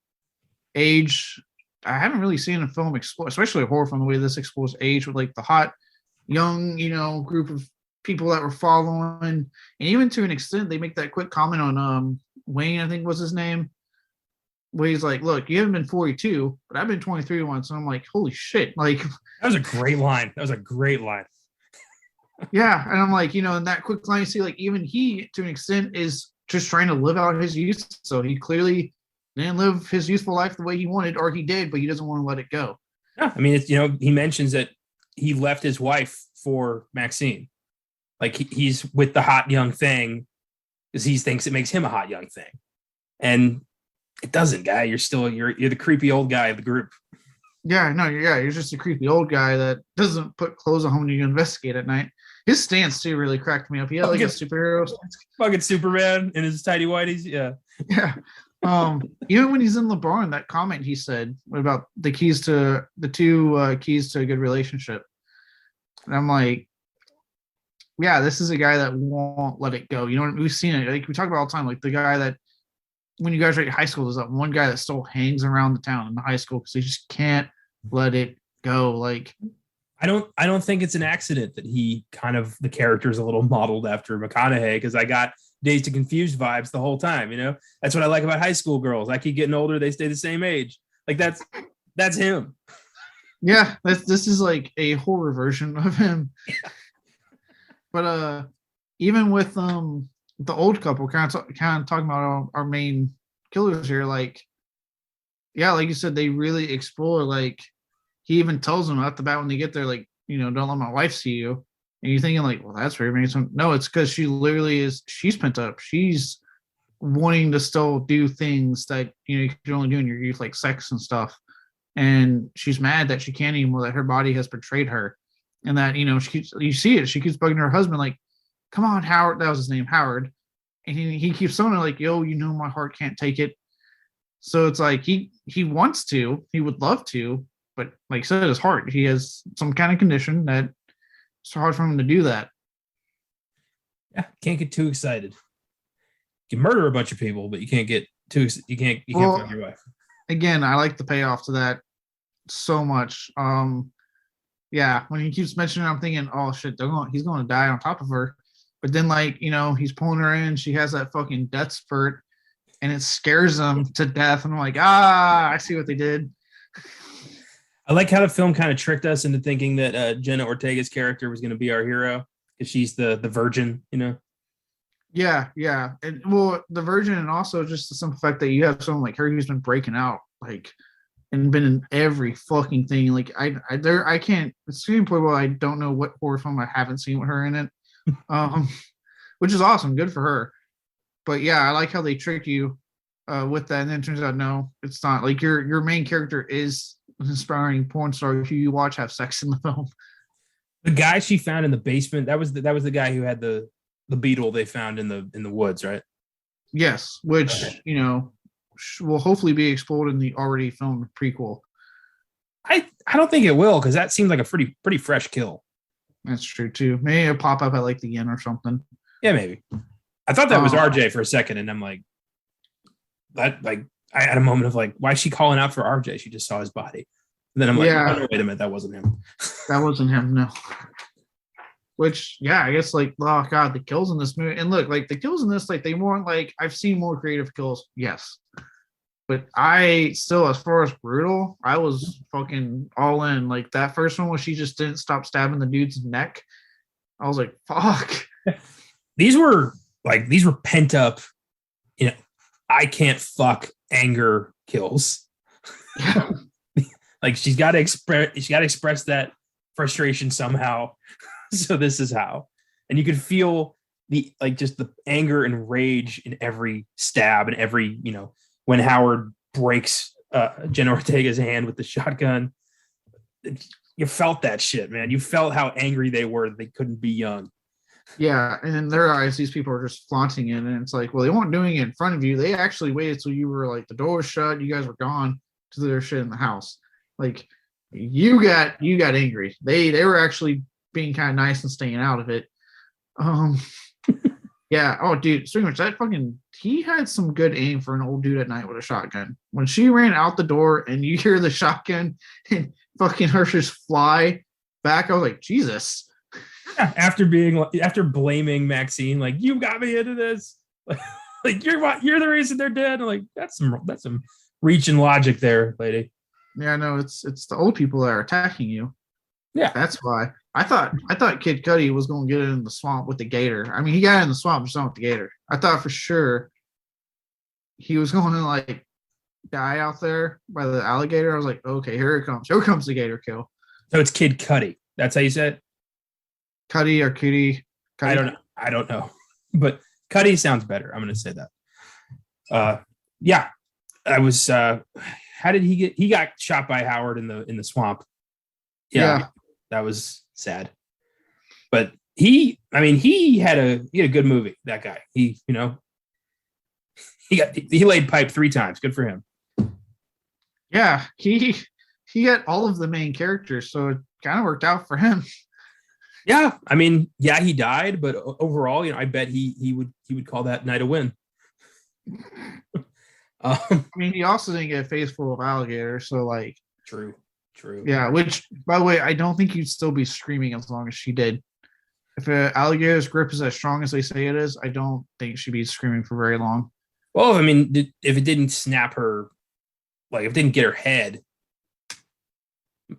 age. I haven't really seen a film explore, especially a horror film, the way this explores age with like the hot young, group of people that were following, and even to an extent, they make that quick comment on Wayne, I think was his name, where he's like, "Look, you haven't been 42, but I've been 23 once." And I'm like, "Holy shit!" Like that was a great line. Yeah, and I'm like, in that quick line, you see, like, even he, to an extent, is just trying to live out his youth. So he clearly didn't live his youthful life the way he wanted, or he did, but he doesn't want to let it go. Yeah, I mean, it's, he mentions that he left his wife for Maxine. Like he's with the hot young thing because he thinks it makes him a hot young thing, and it doesn't, guy. You're the creepy old guy of the group. Yeah, no, you're just a creepy old guy that doesn't put clothes on when you investigate at night. His stance too really cracked me up. He had like a superhero stance. Fucking Superman in his tidy whities. Yeah. Yeah. Even when he's in the barn, that comment he said about the two keys to a good relationship. And I'm like, yeah, this is a guy that won't let it go. We've seen it. Like we talk about all the time, like the guy that when you guys were at high school, there's that one guy that still hangs around the town in the high school because he just can't let it go. Like I don't think it's an accident that he kind of, the character is a little modeled after McConaughey, because I got Dazed and Confused vibes the whole time. That's what I like about high school girls. I keep getting older, they stay the same age. Like that's him. Yeah, this is like a horror version of him. But even with the old couple, kind of talking about our main killers here, like, yeah, like you said, they really explore, like, he even tells them at the bat when they get there, like, don't let my wife see you. And you're thinking, like, well, that's very nice. No, it's because she literally she's pent up. She's wanting to still do things that, you can only do in your youth, like sex and stuff. And she's mad that she can't anymore, that her body has betrayed her. And that, you see it. She keeps bugging her husband, like, come on, Howard. That was his name, Howard. And he keeps telling her, like, yo, my heart can't take it. So it's like he wants to, he would love to, but like I said, his heart, he has some kind of condition that it's hard for him to do that. Yeah, can't get too excited. You can murder a bunch of people, but you can't get too. You can't fuck your wife. Again, I like the payoff to that so much. Yeah, when he keeps mentioning it, I'm thinking, oh shit, he's going to die on top of her. But then, like, he's pulling her in. She has that fucking death spurt, and it scares him to death. And I'm like, I see what they did. I like how the film kind of tricked us into thinking that Jenna Ortega's character was going to be our hero because she's the virgin, Yeah. And well, the virgin, and also just the simple fact that you have someone like her who's been breaking out, like, and been in every fucking thing. Like I can't. It's to the point where I don't know what horror film I haven't seen with her in it, which is awesome. Good for her. But yeah, I like how they trick you with that, and then it turns out no, it's not. Like your main character is an inspiring porn star who you watch have sex in the film. The guy she found in the basement, that was the guy who had the beetle they found in the woods, right? Yes, which will hopefully be explored in the already filmed prequel. I don't think it will, because that seems like a pretty fresh kill. That's true too. Maybe it'll pop up at like the end or something. Yeah, maybe. I thought that was RJ for a second, and I'm like, that, like, I had a moment of like, why is she calling out for RJ? She just saw his body. then I'm like, Yeah. oh, no, wait a minute, that wasn't him. That wasn't him, no. Which, yeah, I guess like, oh god, the kills in this movie, and look, like the kills in this, like they weren't like I've seen more creative kills, yes, but I still, as far as brutal, I was fucking all in. Like that first one where she just didn't stop stabbing the dude's neck, I was like, fuck. These were pent up, I can't fuck anger kills. Yeah. Like she's got to express that frustration somehow. So this is how. And you could feel the anger and rage in every stab and every, when Howard breaks Jenna Ortega's hand with the shotgun. You felt that shit, man. You felt how angry they were that they couldn't be young. Yeah, and in their eyes, these people are just flaunting it, and it's like, well, they weren't doing it in front of you. They actually waited till you were like the door was shut, you guys were gone to their shit in the house. Like you got angry. They were actually being kind of nice and staying out of it. Yeah. Oh, dude, so much that fucking he had some good aim for an old dude at night with a shotgun. When she ran out the door and you hear the shotgun and fucking her just fly back, I was like, Jesus. After blaming Maxine, like, you got me into this, like you're the reason they're dead. I'm like, that's some reaching logic there, lady. Yeah, no, it's the old people that are attacking you. Yeah, that's why. I thought Kid Cudi was going to get in the swamp with the gator. I mean, he got in the swamp just not with the gator. I thought for sure he was going to like die out there by the alligator. I was like, okay, here it comes. Here comes the gator kill. So it's Kid Cudi. That's how you said it? Cudi or Cudi? I don't know. But Cudi sounds better. I'm going to say that. Yeah. I was how did he got shot by Howard in the swamp. Yeah. That was sad. But he had a good movie, that guy. He laid pipe 3 times. Good for him. Yeah, he got all of the main characters, so it kind of worked out for him. Yeah, I mean, yeah, he died, but overall, I bet he would call that night a win. I mean, he also didn't get a face full of alligators, so like, true. Yeah, which, by the way, I don't think you'd still be screaming as long as she did. If an alligator's grip is as strong as they say it is, I don't think she'd be screaming for very long. Well, I mean, if it didn't snap her, like if it didn't get her head,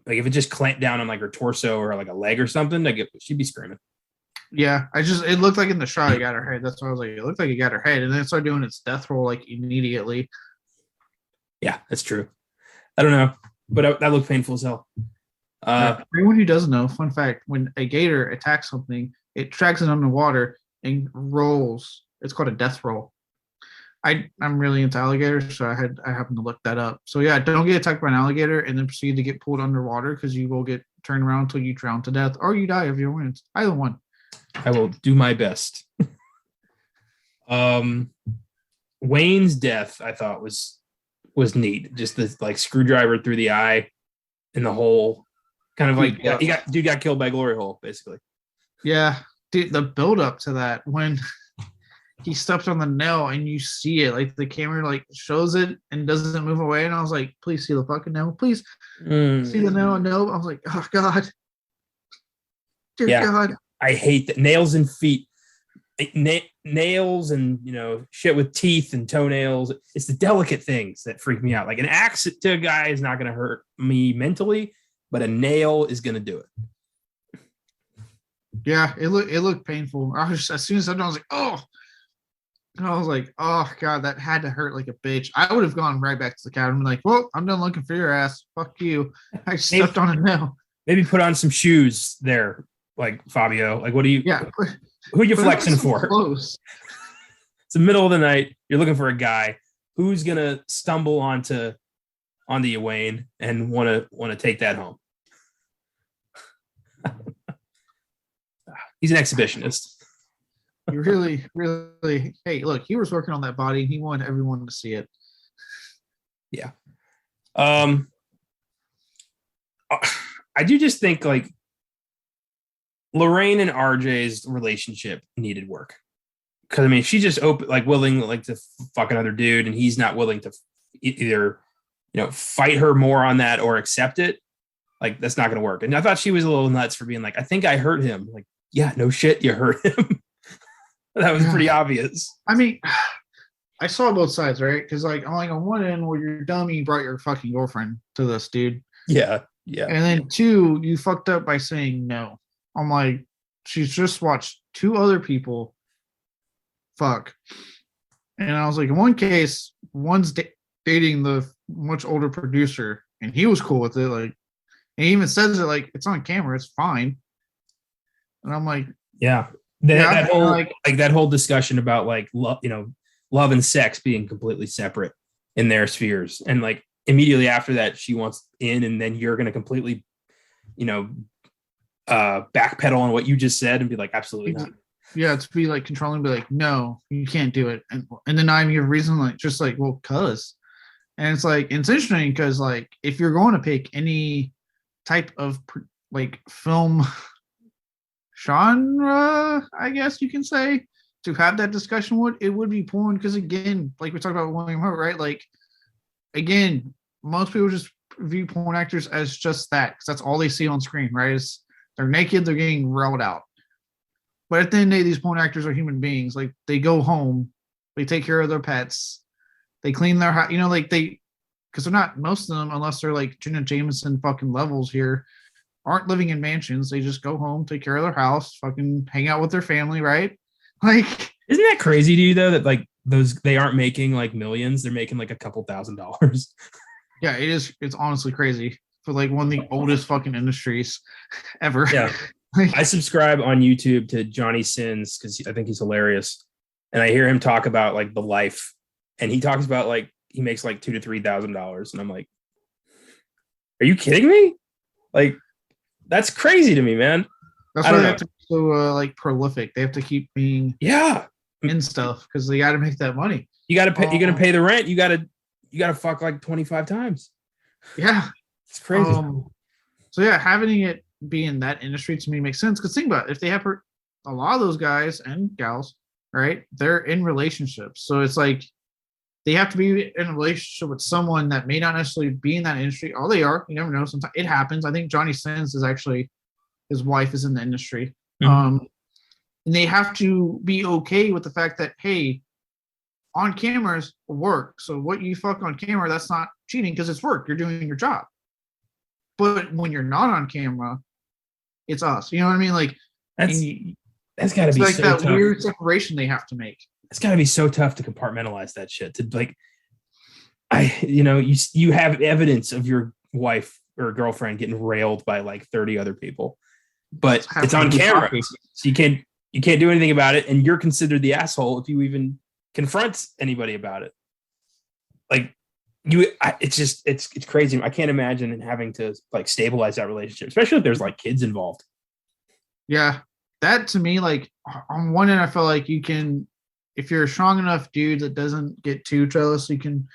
like if it just clamped down on like her torso or like a leg or something, like she'd be screaming. Yeah, it looked like in the shot it got her head. That's why I was like, it looked like it got her head, and then it started doing its death roll like immediately. Yeah, that's true. I don't know, but that looked painful as hell. For anyone who doesn't know, fun fact: when a gator attacks something, it tracks it underwater and rolls. It's called a death roll. I'm really into alligators, so I happened to look that up. So yeah, don't get attacked by an alligator and then proceed to get pulled underwater because you will get turned around until you drown to death or you die of your wounds. Either one. I will do my best. Wayne's death, I thought was neat. Just the like screwdriver through the eye and the hole, kind of like dude got killed by glory hole, basically. Yeah, dude, the build up to that when he stepped on the nail and you see it, like the camera like shows it and doesn't move away, and I was like, please see the fucking nail, please see the nail. No, I was like, oh god, dear God. I hate that. Nails and feet, nails and shit with teeth and toenails. It's the delicate things that freak me out. Like an axe to a guy is not going to hurt me mentally, but a nail is going to do it. Yeah, it looked painful. I was as soon as I was like, oh. And I was like, oh god, that had to hurt like a bitch. I would have gone right back to the cabin and been like, well, I'm done looking for your ass. Fuck you. I stepped on it now. Maybe put on some shoes there, like Fabio. Like, what do you? Yeah. Who are you flexing for? Close. It's the middle of the night. You're looking for a guy who's gonna stumble onto you, Wayne, and want to take that home. He's an exhibitionist. You really, really. Hey, look, he was working on that body. He wanted everyone to see it. Yeah. I do just think like Lorraine and RJ's relationship needed work. Because I mean, she's just willing to fuck another dude, and he's not willing to either fight her more on that or accept it. Like, that's not going to work. And I thought she was a little nuts for being like, I think I hurt him. Like, yeah, no shit, you hurt him. That was pretty obvious. I mean, I saw both sides, right? Because like, I'm like, on one end, well, you're dumb, you brought your fucking girlfriend to this, dude. Yeah. And then two, you fucked up by saying no. I'm like, she's just watched two other people fuck. And I was like, in one case, one's dating the much older producer, and he was cool with it. Like, and he even says it like, it's on camera, it's fine. And I'm like, yeah. That whole like that whole discussion about like love, love and sex being completely separate in their spheres, and like immediately after that, she wants in, and then you're going to completely, backpedal on what you just said and be like, absolutely not. Yeah, to be like controlling, be like, no, you can't do it, and then I give reason like just like, well, cause, and it's like it's interesting because like if you're going to pick any type of like film genre, I guess you can say, to have that discussion with, it would be porn, because again, like we talked about William Hurt, right? Like, again, most people just view porn actors as just that, because that's all they see on screen, right? Is they're naked, they're getting railed out. But at the end of the day, these porn actors are human beings. Like, they go home, they take care of their pets, they clean their house, like because they're not, most of them, unless they're like Jenna Jameson fucking levels here, aren't living in mansions. They just go home, take care of their house, fucking hang out with their family, right? Like, isn't that crazy to you though, that like they aren't making like millions, they're making like a couple $1,000s. Yeah, it is. It's honestly crazy for like one of the oldest fucking industries ever. Yeah. I subscribe on YouTube to Johnny Sins because I think he's hilarious, and I hear him talk about like the life, and he talks about like he makes like $2,000 to $3,000, and I'm like, are you kidding me? Like, that's crazy to me, man. That's why they have to be so like prolific. They have to keep being in stuff because they got to make that money. You got to pay. You're gonna pay the rent. You got to fuck like 25 times. Yeah, it's crazy. So yeah, having it be in that industry to me makes sense, because think about it, if they have a lot of those guys and gals, right? They're in relationships, so it's like they have to be in a relationship with someone that may not necessarily be in that industry. Oh, they are. You never know. Sometimes it happens. I think Johnny Sins is actually, his wife is in the industry. And they have to be okay with the fact that, hey, on cameras work. So what you fuck on camera, that's not cheating because it's work. You're doing your job. But when you're not on camera, it's us. You know what I mean? Like, that's got to be like so that tough. Weird separation they have to make. It's got to be so tough to compartmentalize that shit. To like, you have evidence of your wife or girlfriend getting railed by like 30 other people, but it's on camera, so you can't do anything about it, and you're considered the asshole if you even confront anybody about it. Like, it's crazy. I can't imagine having to like stabilize that relationship, especially if there's like kids involved. Yeah, that to me, like on one end, I feel like you can, if you're a strong enough dude that doesn't get too jealous, you can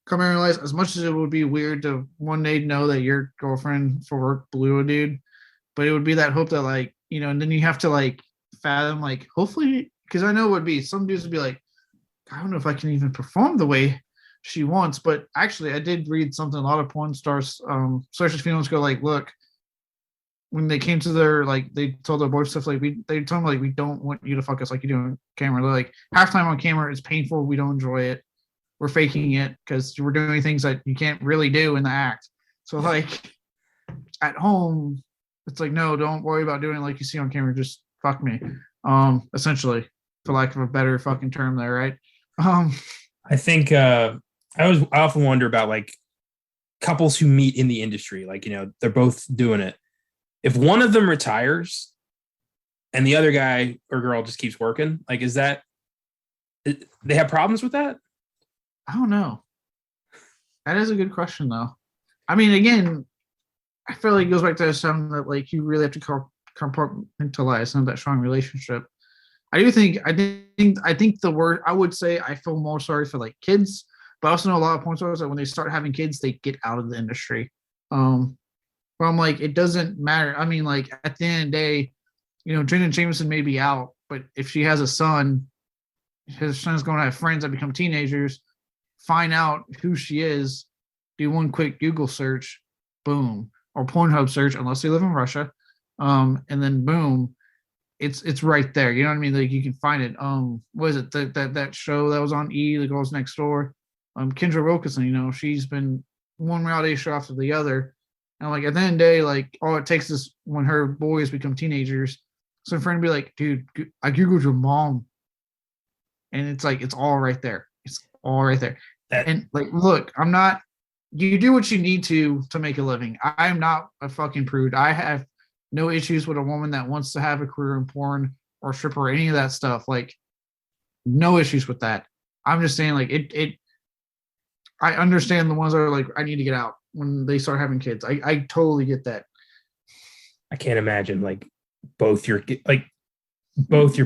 come and realize, as much as it would be weird to one day know that your girlfriend for work blew a dude, but it would be that hope that like, and then you have to like fathom, like, hopefully, because I know it would be, some dudes would be like, I don't know if I can even perform the way she wants. But actually, I did read something, a lot of porn stars, especially females, go like, look, when they came to their, like, they told their boys stuff, like, they told them, like, we don't want you to fuck us like you do on camera. They're like, halftime on camera is painful. We don't enjoy it. We're faking it because we're doing things that you can't really do in the act. So, like, at home, it's like, no, don't worry about doing it like you see on camera. Just fuck me, essentially, for lack of a better fucking term there, right? I think I often wonder about like couples who meet in the industry, like, they're both doing it. If one of them retires and the other guy or girl just keeps working, like, they have problems with that? I don't know. That is a good question, though. I mean, again, I feel like it goes back to something that, like, you really have to compartmentalize some of that strong relationship. I think the word, I would say, I feel more sorry for like kids, but I also know a lot of porn stars that when they start having kids, they get out of the industry. But I'm like, it doesn't matter. I mean, like, at the end of the day, Jenna Jameson may be out, but if she has a son, his son's going to have friends that become teenagers, find out who she is, do one quick Google search, boom. or Pornhub search, unless they live in Russia. And then boom, it's right there. You know what I mean? Like you can find it. What is it? That show that was on E, The Girls Next Door. Kendra Wilkinson, she's been one reality show after the other. And like at the end of the day, like all it takes is when her boys become teenagers, some friend be like, dude, I Googled your mom. And it's like, it's all right there. It's all right there. And like, look, you do what you need to make a living. I'm not a fucking prude. I have no issues with a woman that wants to have a career in porn or stripper or any of that stuff. Like, no issues with that. I'm just saying, like, I understand the ones that are like, I need to get out when they start having kids. I totally get that. I can't imagine like both your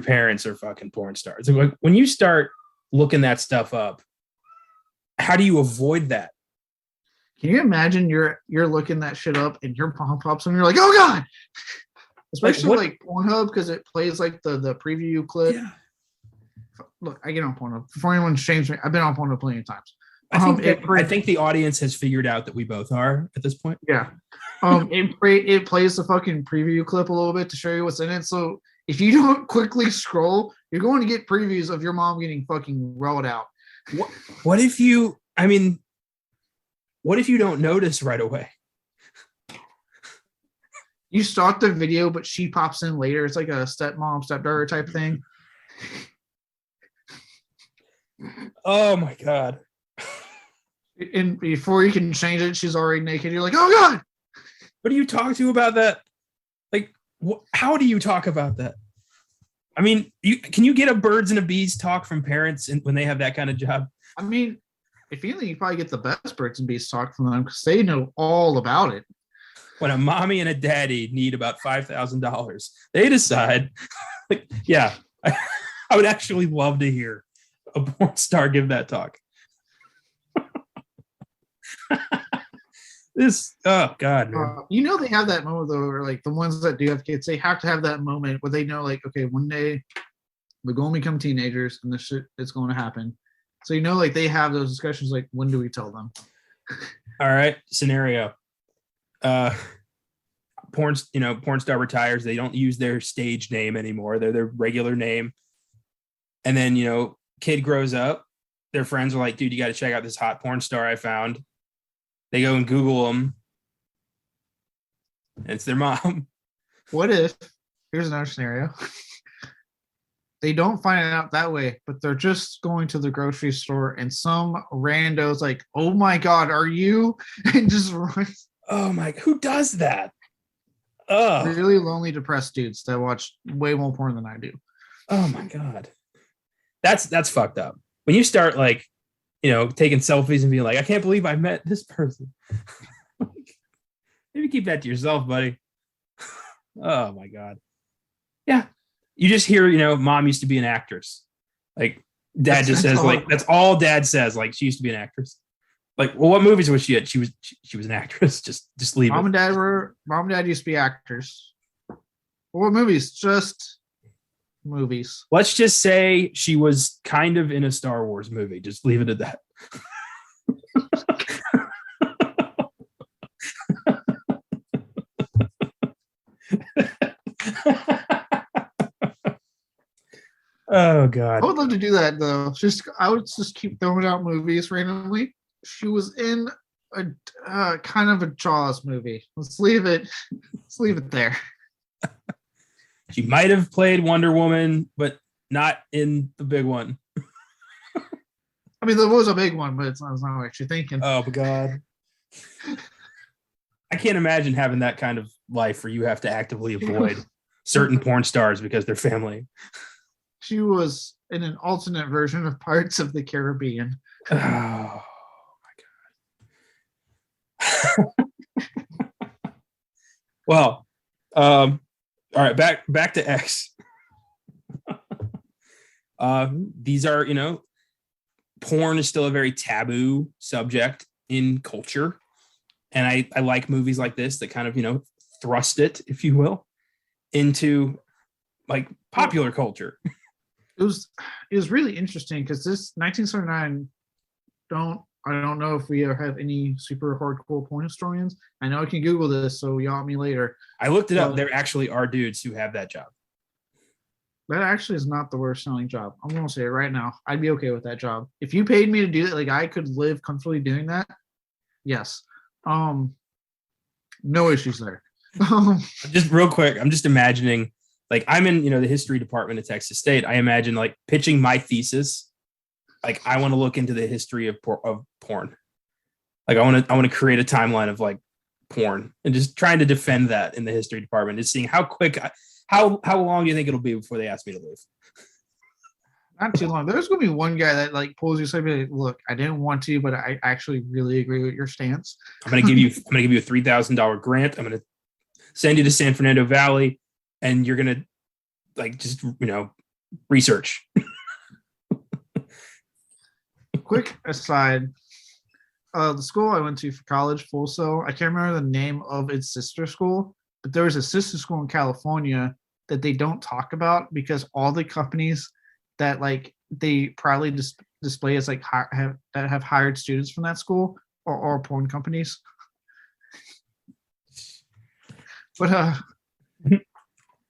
parents are fucking porn stars. Like when you start looking that stuff up, how do you avoid that? Can you imagine you're looking that shit up and your mom pops and you're like, oh God, especially like Pornhub, because it plays like the preview clip. Yeah. Look, I get on Pornhub. Before anyone shames me, I've been on Pornhub plenty of times. I think the audience has figured out that we both are at this point. Yeah. It plays the fucking preview clip a little bit to show you what's in it. So if you don't quickly scroll, you're going to get previews of your mom getting fucking rolled out. What if you don't notice right away? You start the video, but she pops in later. It's like a stepmom, stepdaughter type thing. Oh my God. And before you can change it, she's already naked. You're like, oh God. What do you talk to about that? Like, how do you talk about that? I mean, can you get a birds and a bees talk from parents when they have that kind of job? I mean, if anything, you probably get the best birds and bees talk from them because they know all about it. When a mommy and a daddy need about $5,000, they decide, like, yeah, I would actually love to hear a porn star give that talk. Oh God, man. They have that moment though, where like the ones that do have kids, they have to have that moment where they know, like, okay, one day they're going to become teenagers and this shit is going to happen. So like they have those discussions, like, when do we tell them? All right, scenario. Porn star retires. They don't use their stage name anymore. They're their regular name. And then kid grows up. Their friends are like, dude, you got to check out this hot porn star I found. They go and Google them. It's their mom. What if, here's another scenario. They don't find it out that way, but they're just going to the grocery store and some rando's like, oh my God, are you? And just runs. Oh my, who does that? Oh, really lonely, depressed dudes that watch way more porn than I do. Oh my God. That's fucked up. When you start like, taking selfies and being like, I can't believe I met this person. Maybe keep that to yourself, buddy. Oh my God. Yeah. You just hear, mom used to be an actress. Like dad just says, like, that's all dad says. Like, she used to be an actress. Like, well, what movies was she at? She was an actress. Just leave mom it. Mom and dad used to be actors. What movies? Just movies. Let's just say she was kind of in a Star Wars movie. Just leave it at that. Oh God. I would love to do that though. I would just keep throwing out movies randomly. She was in a kind of a Jaws movie. Let's leave it there. She might have played Wonder Woman, but not in the big one. I mean, there was a big one, but it's not what you're thinking. Oh, my God. I can't imagine having that kind of life where you have to actively avoid certain porn stars because they're family. She was in an alternate version of Pirates of the Caribbean. Oh, my God. Well, all right, back to X. These are, porn is still a very taboo subject in culture. And I like movies like this that kind of, thrust it, if you will, into like popular culture. It was really interesting because this 1979, I don't know if we have any super hardcore porn historians. I know I can Google this, so yell at me later. I looked it up. There actually are dudes who have that job. That actually is not the worst selling job. I'm gonna say it right now. I'd be okay with that job. If you paid me to do that, like I could live comfortably doing that. Yes. No issues there. Just real quick, I'm just imagining, like I'm in, the history department at Texas State. I imagine like pitching my thesis. Like I want to look into the history of porn. Like I want to create a timeline of like porn and just trying to defend that in the history department. Just seeing how quick, how long do you think it'll be before they ask me to leave? Not too long. There's gonna be one guy that like pulls you aside, like, look, I didn't want to, but I actually really agree with your stance. I'm gonna give you a $3,000 grant. I'm gonna send you to San Fernando Valley, and you're gonna like just research. Quick aside, the school I went to for college, Full Sail, I can't remember the name of its sister school, but there was a sister school in California that they don't talk about because all the companies that like they proudly display as like have hired students from that school or porn companies. But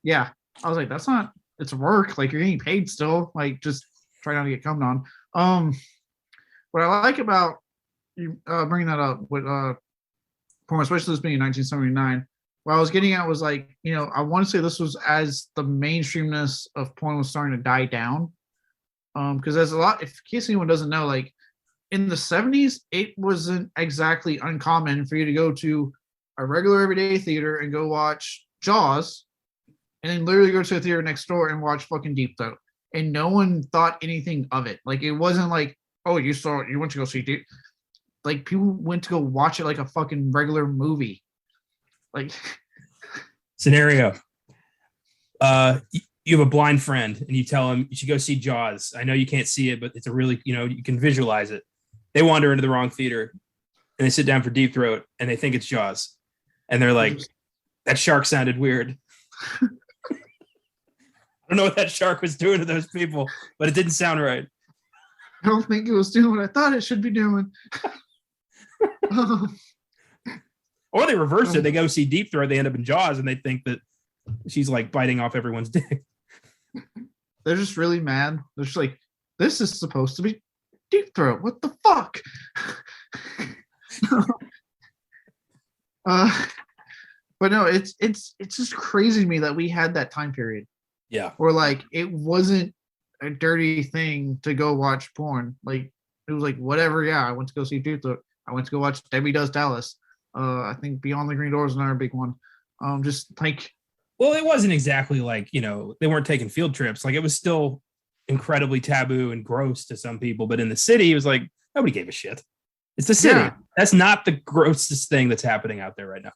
yeah, I was like, that's not, it's work. Like you're getting paid still. Like just try not to get cummed on. What I like about you bringing that up with porn, especially this being in 1979, what I was getting at was like, I want to say this was as the mainstreamness of porn was starting to die down. Because there's a lot, if in case anyone doesn't know, like in the 70s, it wasn't exactly uncommon for you to go to a regular everyday theater and go watch Jaws and then literally go to a theater next door and watch fucking Deep Throat. And no one thought anything of it. Like it wasn't like, oh, you went to go see Deep. Like people went to go watch it like a fucking regular movie. Like scenario. You have a blind friend and you tell him you should go see Jaws. I know you can't see it, but it's a really, you can visualize it. They wander into the wrong theater and they sit down for Deep Throat and they think it's Jaws. And they're like, that shark sounded weird. I don't know what that shark was doing to those people, but it didn't sound right. I don't think it was doing what I thought it should be doing. Or they reverse it. They go see Deep Throat. They end up in Jaws and they think that she's like biting off everyone's dick. They're just really mad. They're just like, this is supposed to be Deep Throat. What the fuck? But no, it's just crazy to me that we had that time period. Yeah. Where like it wasn't a dirty thing to go watch porn. Like it was like whatever. Yeah, I went to go see Deep Throat. I went to go watch Debbie Does Dallas. I think Beyond the Green Door is another big one. Just like. Well, it wasn't exactly like, they weren't taking field trips. Like it was still incredibly taboo and gross to some people. But in the city, it was like, nobody gave a shit. It's the city. Yeah. That's not the grossest thing that's happening out there right now.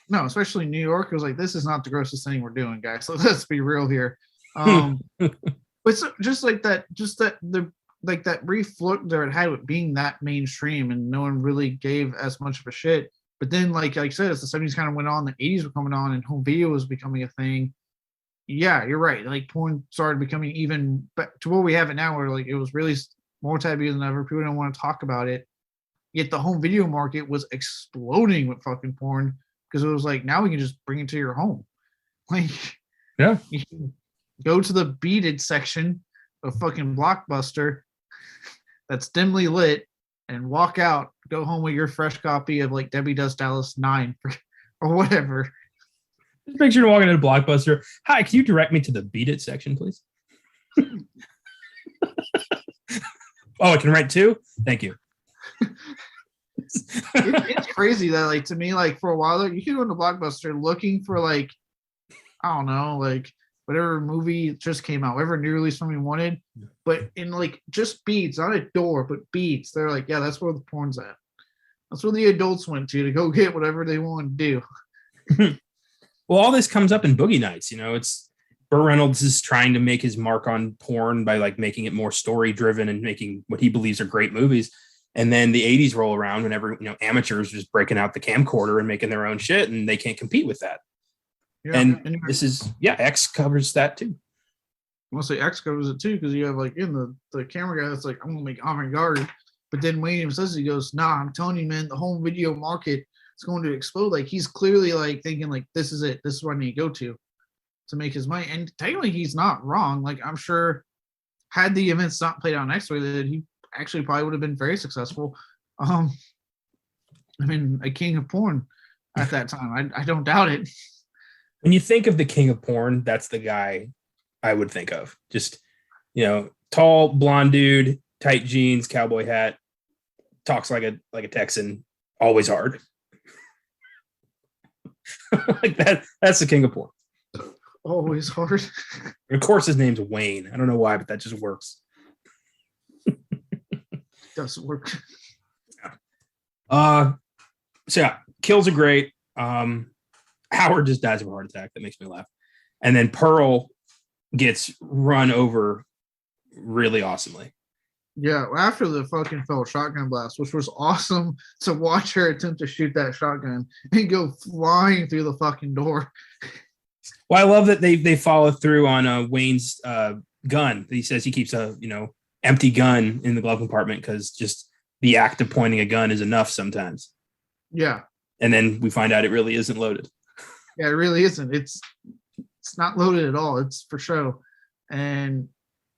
No, especially New York. It was like, this is not the grossest thing we're doing, guys. So let's be real here. But so, just that brief look there it had with being that mainstream and no one really gave as much of a shit. But then, like I said, as the 70s kind of went on, the 80s were coming on, and home video was becoming a thing. Yeah, you're right. Like porn started becoming even to where we have it now, where like it was really more taboo than ever. People don't want to talk about it. Yet the home video market was exploding with fucking porn because it was like now we can just bring it to your home. Like, yeah, you can go to the beaded section of fucking Blockbuster that's dimly lit and walk out, go home with your fresh copy of like Debbie Does Dallas 9 or whatever. Just make sure you're walking into Blockbuster. Hi, can you direct me to the Beat It section, please? Oh, I can rent too? Thank you. It's crazy that, like, to me, like, for a while there, you could go into Blockbuster looking for, like, I don't know, like, whatever movie just came out, whatever new release somebody wanted, but in, like, just beads, not a door, but beads. They're like, yeah, that's where the porn's at. That's where the adults went to go get whatever they want to do. Well, all this comes up in Boogie Nights. You know, it's Burt Reynolds is trying to make his mark on porn by like making it more story driven and making what he believes are great movies. And then the 80s roll around whenever, you know, amateurs just breaking out the camcorder and making their own shit, and they can't compete with that. Yeah, and this is, X covers that too. I'll say X covers it too, because you have like in the camera guy that's like, I'm gonna make avant-garde. But then Wayne says, he goes, "Nah, I'm telling you, man, the home video market is going to explode." Like he's clearly like thinking like this is it. This is what I need to go to make his money. And technically, he's not wrong. Like I'm sure, had the events not played out next way, that he actually probably would have been very successful. I mean, a king of porn at that time. I don't doubt it. When you think of the king of porn, that's the guy I would think of. Just, tall, blonde dude, tight jeans, cowboy hat, talks like a Texan, always hard. Like that. That's the king of porn. Always hard. And of course, his name's Wayne. I don't know why, but that just works. Doesn't work. So yeah, kills are great. Howard just dies of a heart attack. That makes me laugh. And then Pearl gets run over really awesomely. Yeah, after the fucking fell shotgun blast, which was awesome to watch her attempt to shoot that shotgun and go flying through the fucking door. Well, I love that they follow through on Wayne's gun. He says he keeps a empty gun in the glove compartment because just the act of pointing a gun is enough sometimes. Yeah. And then we find out it really isn't loaded. Yeah, it really isn't. It's not loaded at all. It's for show. And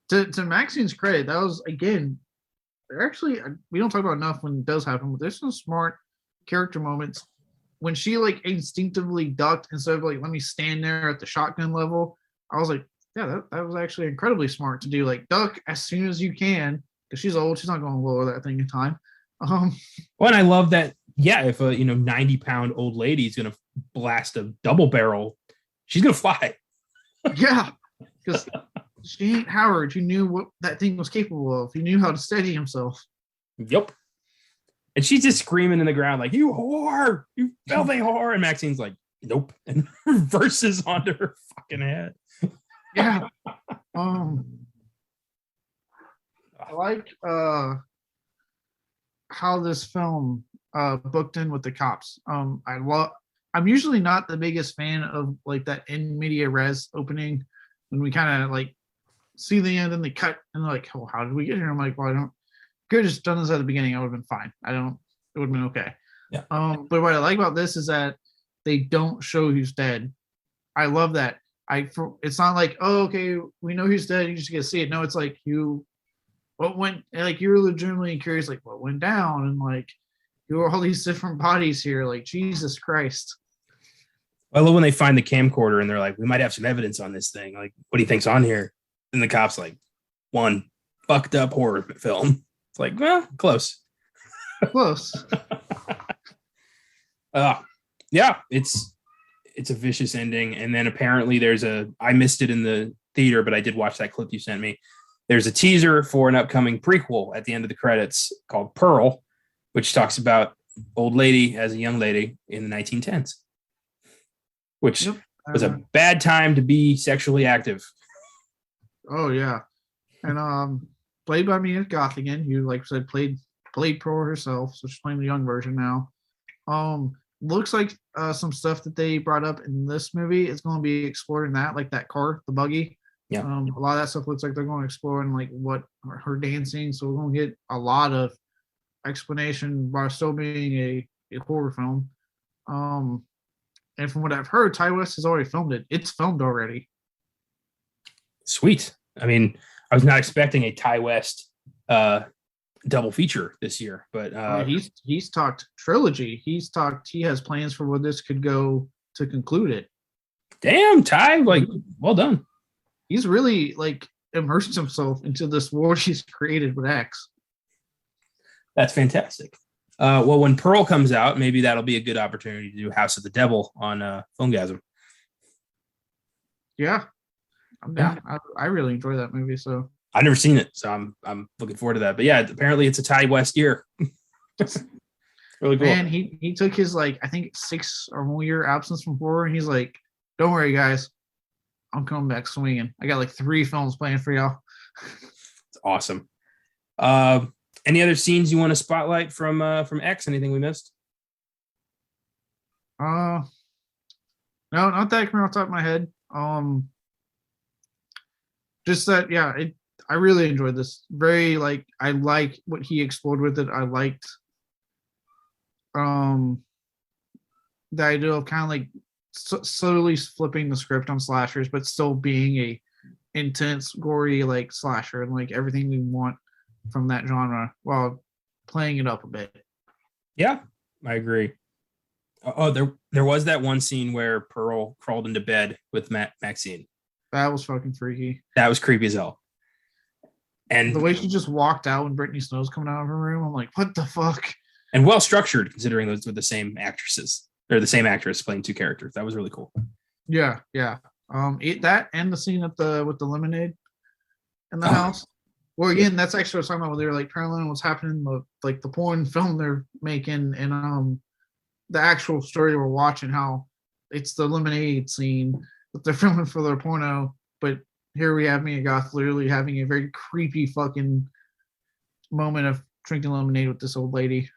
to Maxine's credit, that was, again, actually, we don't talk about enough when it does happen, but there's some smart character moments. When she like instinctively ducked instead of like, let me stand there at the shotgun level, I was like, yeah, that was actually incredibly smart to do. Like, duck as soon as you can, because she's old. She's not going to lower that thing in time. Well, and I love that. Yeah, if a 90-pound old lady is going to blast a double barrel, she's going to fly. Yeah, because she ain't Howard. You knew what that thing was capable of. He knew how to steady himself. Yep. And she's just screaming in the ground like, "You whore! You filthy whore!" And Maxine's like, "Nope," and reverses onto her fucking head. Yeah. I like how this film booked in with the cops. I'm usually not the biggest fan of like that in media res opening when we kind of like see the end and they cut and they're like, "Oh, how did we get here?" I'm like, "Well, I don't could have just done this at the beginning. I would have been fine. It would have been okay." Yeah. But what I like about this is that they don't show who's dead. I love that. It's not like, "Oh, okay, we know who's dead. You just get to see it." No, it's like what went, like you're legitimately curious, like what went down, and like you are all these different bodies here. Like Jesus Christ. I love when they find the camcorder and they're like, "We might have some evidence on this thing. Like, what do you think's on here?" And the cop's like, "One fucked up horror film." It's like, well, close. Close. Yeah, it's a vicious ending. And then apparently I missed it in the theater, but I did watch that clip you sent me. There's a teaser for an upcoming prequel at the end of the credits called Pearl, which talks about old lady as a young lady in the 1910s, which was a bad time to be sexually active. Oh yeah. And played by Mia Goth again, who, like I said, played Pearl herself, so she's playing the young version now. Looks like some stuff that they brought up in this movie is going to be explored in that, like that car, the buggy. Yeah. A lot of that stuff looks like they're going to explore in like what her dancing. So we're going to get a lot of explanation while still being a horror film. And from what I've heard, Ty West has already filmed it. It's filmed already. Sweet. I mean, I was not expecting a Ty West double feature this year, but he's talked trilogy. He has plans for where this could go to conclude it. Damn, Ty, like, well done. He's really like immersed himself into this world he's created with X. That's fantastic. Well, when Pearl comes out, maybe that'll be a good opportunity to do House of the Devil on Filmgazm. Yeah, I'm down. I really enjoy that movie. So I've never seen it, so I'm looking forward to that. But yeah, apparently it's a Ty West year. Really cool. Man, he took his like I think 6 or more year absence from horror, and he's like, "Don't worry, guys, I'm coming back swinging. I got like 3 films planned for y'all." It's awesome. Any other scenes you want to spotlight from X? Anything we missed? No, not that coming off the top of my head. Just that, yeah. I really enjoyed this. Very like I like what he explored with it. I liked the idea of kind of like slowly flipping the script on slashers, but still being a intense, gory like slasher and like everything we want from that genre while playing it up a bit. Yeah, I agree. Oh, there was that one scene where Pearl crawled into bed with Maxine. That was fucking freaky. That was creepy as hell. And the way she just walked out when Brittany Snow's coming out of her room, I'm like, what the fuck? And well structured, considering those were the same actresses. They're the same actress playing two characters. That was really cool. Yeah. That and the scene with the lemonade in the house. Well, again, that's actually what I was talking about when they were like paralleling what's happening, like the porn film they're making, and the actual story we're watching, how it's the lemonade scene that they're filming for their porno, but here we have Mia Goth literally having a very creepy fucking moment of drinking lemonade with this old lady.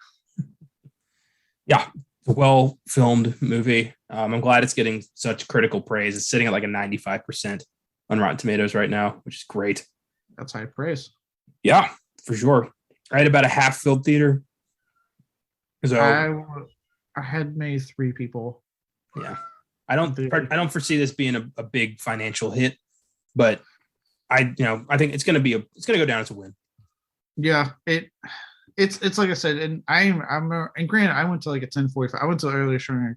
Yeah, well filmed movie. I'm glad it's getting such critical praise. It's sitting at like a 95% on Rotten Tomatoes right now, which is great. That's high praise. Yeah, for sure. I had about a half-filled theater. So I had maybe 3 people. Yeah, I don't foresee this being a big financial hit, but I think it's gonna go down as a win. Yeah, it's like I said, and and granted, I went to like a 10:45. I went to the earliest showing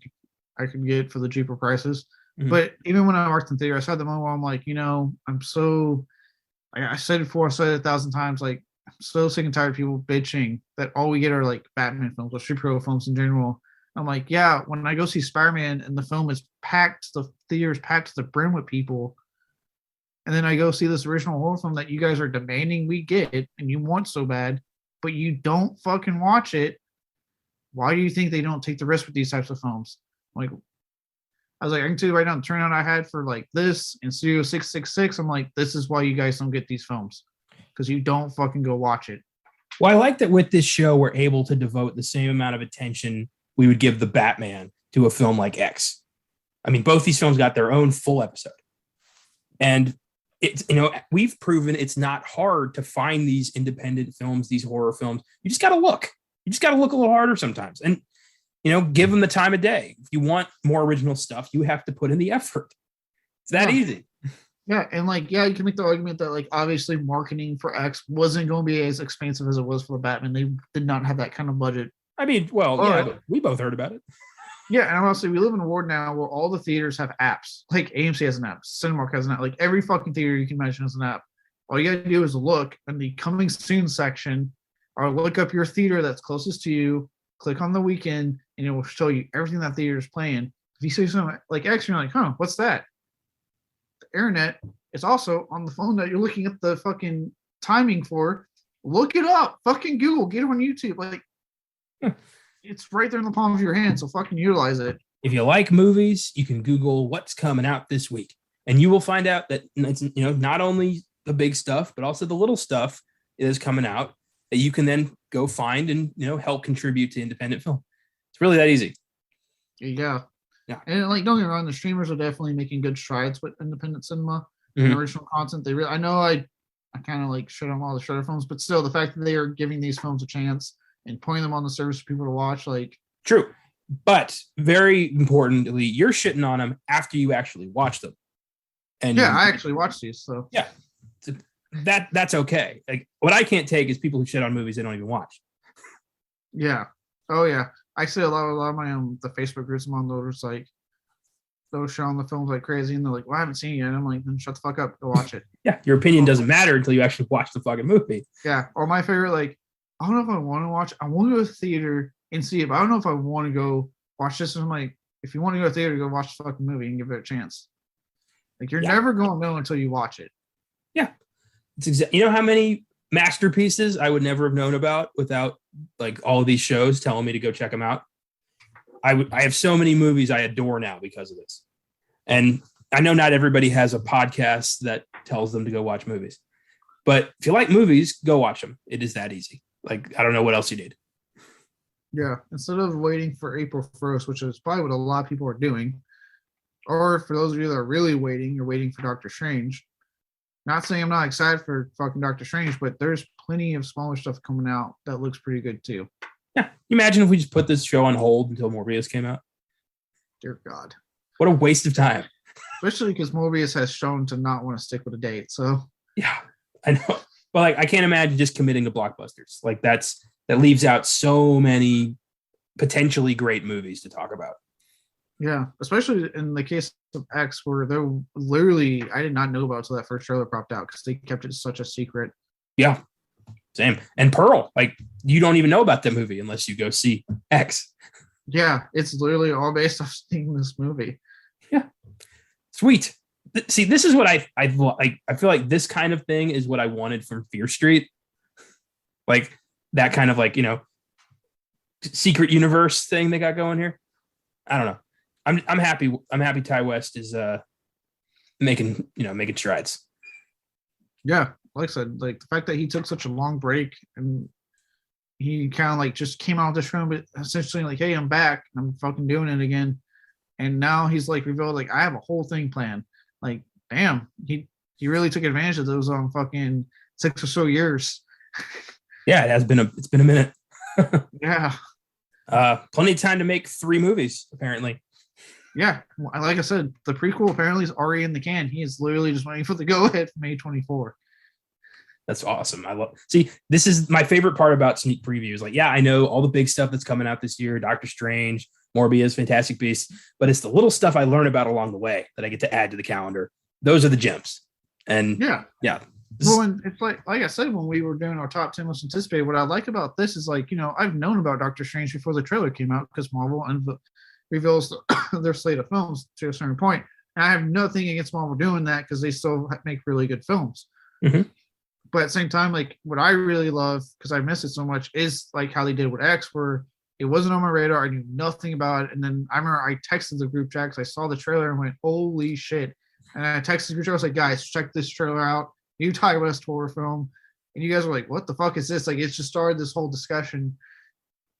I could get for the cheaper prices. Mm-hmm. But even when I worked in theater, I saw the moment where I'm like, I'm so, like I said it before, I said it 1,000 times, like I'm so sick and tired of people bitching that all we get are like Batman films or superhero films in general. I'm like, yeah, when I go see Spider-Man and the film is packed, the theater is packed to the brim with people, and then I go see this original horror film that you guys are demanding we get and you want so bad, but you don't fucking watch it. Why do you think they don't take the risk with these types of films? Like, I was like, I can tell you right now, the turnout I had for like this and Studio 666, I'm like, this is why you guys don't get these films, because you don't fucking go watch it. Well, I like that with this show, we're able to devote the same amount of attention we would give the Batman to a film like X. I mean, both these films got their own full episode. And it's, we've proven it's not hard to find these independent films, these horror films. You just got to look. You just got to look a little harder sometimes. And, give them the time of day. If you want more original stuff, you have to put in the effort. It's that easy. Yeah. And you can make the argument that like, obviously marketing for X wasn't going to be as expensive as it was for the Batman. They did not have that kind of budget. I mean, but we both heard about it. Yeah, and honestly, we live in a world now where all the theaters have apps. Like AMC has an app, Cinemark has an app. Like every fucking theater you can imagine has an app. All you gotta do is look in the coming soon section, or look up your theater that's closest to you. Click on the weekend, and it will show you everything that theater is playing. If you see something like X, you're like, huh, what's that? The internet is also on the phone that you're looking at the fucking timing for. Look it up. Fucking Google. Get it on YouTube. Like. It's right there in the palm of your hand, so fucking utilize it. If you like movies, you can Google what's coming out this week, and you will find out that it's not only the big stuff, but also the little stuff is coming out that you can then go find and help contribute to independent film. It's really that easy. Yeah. And don't get me wrong, the streamers are definitely making good strides with independent cinema and original content. I know I kind of like shut on all the Shudder films, but still, the fact that they are giving these films a chance and putting them on the service for people to watch, like true, but very importantly, you're shitting on them after you actually watch them. And I actually watched these, so yeah, that's okay. Like what I can't take is people who shit on movies they don't even watch. Yeah. Oh yeah, I see a lot of my the Facebook groups I'm on. Those like those showing the films like crazy, and they're like, "Well, I haven't seen it yet." And I'm like, "Then shut the fuck up, go watch it." Yeah, your opinion doesn't matter until you actually watch the fucking movie. Yeah. Or my favorite, like, I don't know if I want to watch. I want to go to the theater and see it, but I don't know if I want to go watch this. And I'm like, if you want to go to the theater, go watch the fucking movie and give it a chance. Like you're never going to know until you watch it. Yeah, it's how many masterpieces I would never have known about without like all of these shows telling me to go check them out. I have so many movies I adore now because of this, and I know not everybody has a podcast that tells them to go watch movies, but if you like movies, go watch them. It is that easy. Like, I don't know what else you need. Yeah. Instead of waiting for April 1st, which is probably what a lot of people are doing, or for those of you that are really waiting, you're waiting for Doctor Strange. Not saying I'm not excited for fucking Doctor Strange, but there's plenty of smaller stuff coming out that looks pretty good too. Yeah. Imagine if we just put this show on hold until Morbius came out. Dear God. What a waste of time. Especially because Morbius has shown to not want to stick with a date. So yeah, I know. But like, I can't imagine just committing to blockbusters. Like that leaves out so many potentially great movies to talk about. Yeah, especially in the case of X, where they're literally, I did not know about until that first trailer popped out because they kept it such a secret. Yeah, same. And Pearl, like you don't even know about that movie unless you go see X. Yeah, it's literally all based off seeing this movie. Yeah, sweet. See, this is what I feel like this kind of thing is what I wanted from Fear Street, like that kind of like, you know, secret universe thing they got going here. I don't know. I'm happy. I'm happy Ty West is making strides. Yeah, like I said, like the fact that he took such a long break and he kind of like just came out of this room, but essentially like, hey, I'm back. I'm fucking doing it again. And now he's like revealed like I have a whole thing planned. Like, damn, he really took advantage of those fucking 6 or so years. Yeah, it's been a minute. Yeah. Plenty of time to make 3 movies, apparently. Yeah, like I said, the prequel apparently is already in the can. He is literally just waiting for the go-ahead for May 24. That's awesome. See, this is my favorite part about sneak previews. Like, yeah, I know all the big stuff that's coming out this year, Doctor Strange, Morbius, Fantastic Beasts, but it's the little stuff I learn about along the way that I get to add to the calendar. Those are the gems. And yeah. Well, and it's like I said, when we were doing our top 10 most anticipated, what I like about this is like, you know, I've known about Doctor Strange before the trailer came out because Marvel reveals their slate of films to a certain point. And I have nothing against Marvel doing that because they still make really good films. Mm-hmm. But at the same time, like what I really love, because I miss it so much, is like how they did with X, where it wasn't on my radar. I knew nothing about it. And then I remember I texted the group chat because I saw the trailer and went, holy shit. And I texted the group chat. I was like, guys, check this trailer out. New Ty West horror film. And you guys were like, what the fuck is this? Like, it's just started this whole discussion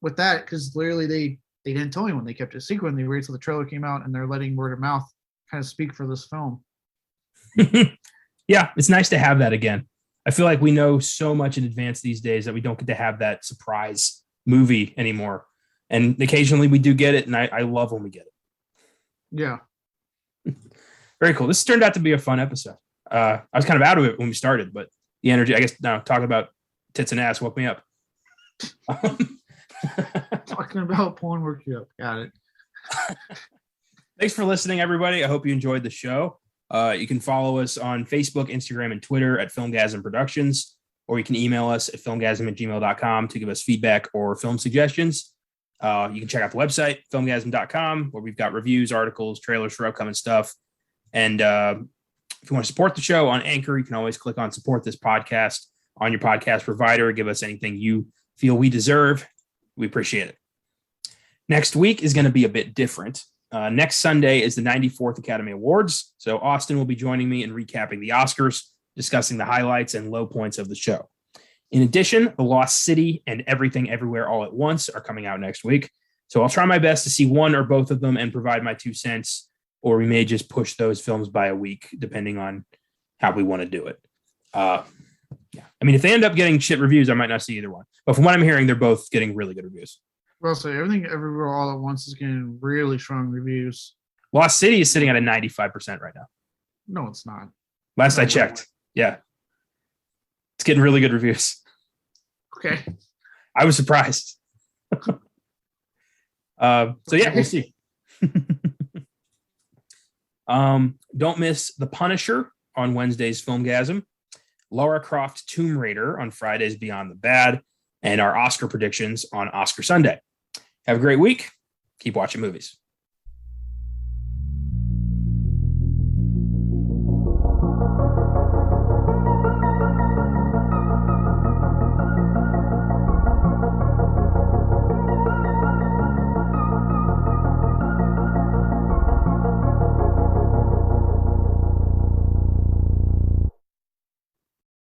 with that because literally they didn't tell anyone. They kept it a secret and they waited till the trailer came out and they're letting word of mouth kind of speak for this film. Yeah, it's nice to have that again. I feel like we know so much in advance these days that we don't get to have that surprise movie anymore. And occasionally we do get it, and I love when we get it. Yeah. Very cool. This turned out to be a fun episode. I was kind of out of it when we started, but the energy, I guess, now talking about tits and ass woke me up. Talking about porn work you up. Got it. Thanks for listening, everybody. I hope you enjoyed the show. You can follow us on Facebook, Instagram, and Twitter at Filmgazm Productions, or you can email us at filmgazm@gmail.com to give us feedback or film suggestions. You can check out the website, filmgazm.com, where we've got reviews, articles, trailers for upcoming stuff. And if you want to support the show on Anchor, you can always click on support this podcast on your podcast provider. Give us anything you feel we deserve. We appreciate it. Next week is going to be a bit different. Next Sunday is the 94th Academy Awards. So Austin will be joining me in recapping the Oscars, discussing the highlights and low points of the show. In addition, The Lost City and Everything Everywhere All at Once are coming out next week. So I'll try my best to see one or both of them and provide my 2 cents, or we may just push those films by a week, depending on how we want to do it. Yeah. I mean, if they end up getting shit reviews, I might not see either one. But from what I'm hearing, they're both getting really good reviews. Well, so Everything Everywhere All at Once is getting really strong reviews. Lost City is sitting at a 95% right now. No, it's not. Last I checked. Yeah. It's getting really good reviews. Okay. I was surprised. So yeah, we'll see. Don't miss The Punisher on Wednesday's Filmgazm, Lara Croft Tomb Raider on Fridays Beyond the Bad, and our Oscar predictions on Oscar Sunday. Have a great week. Keep watching movies.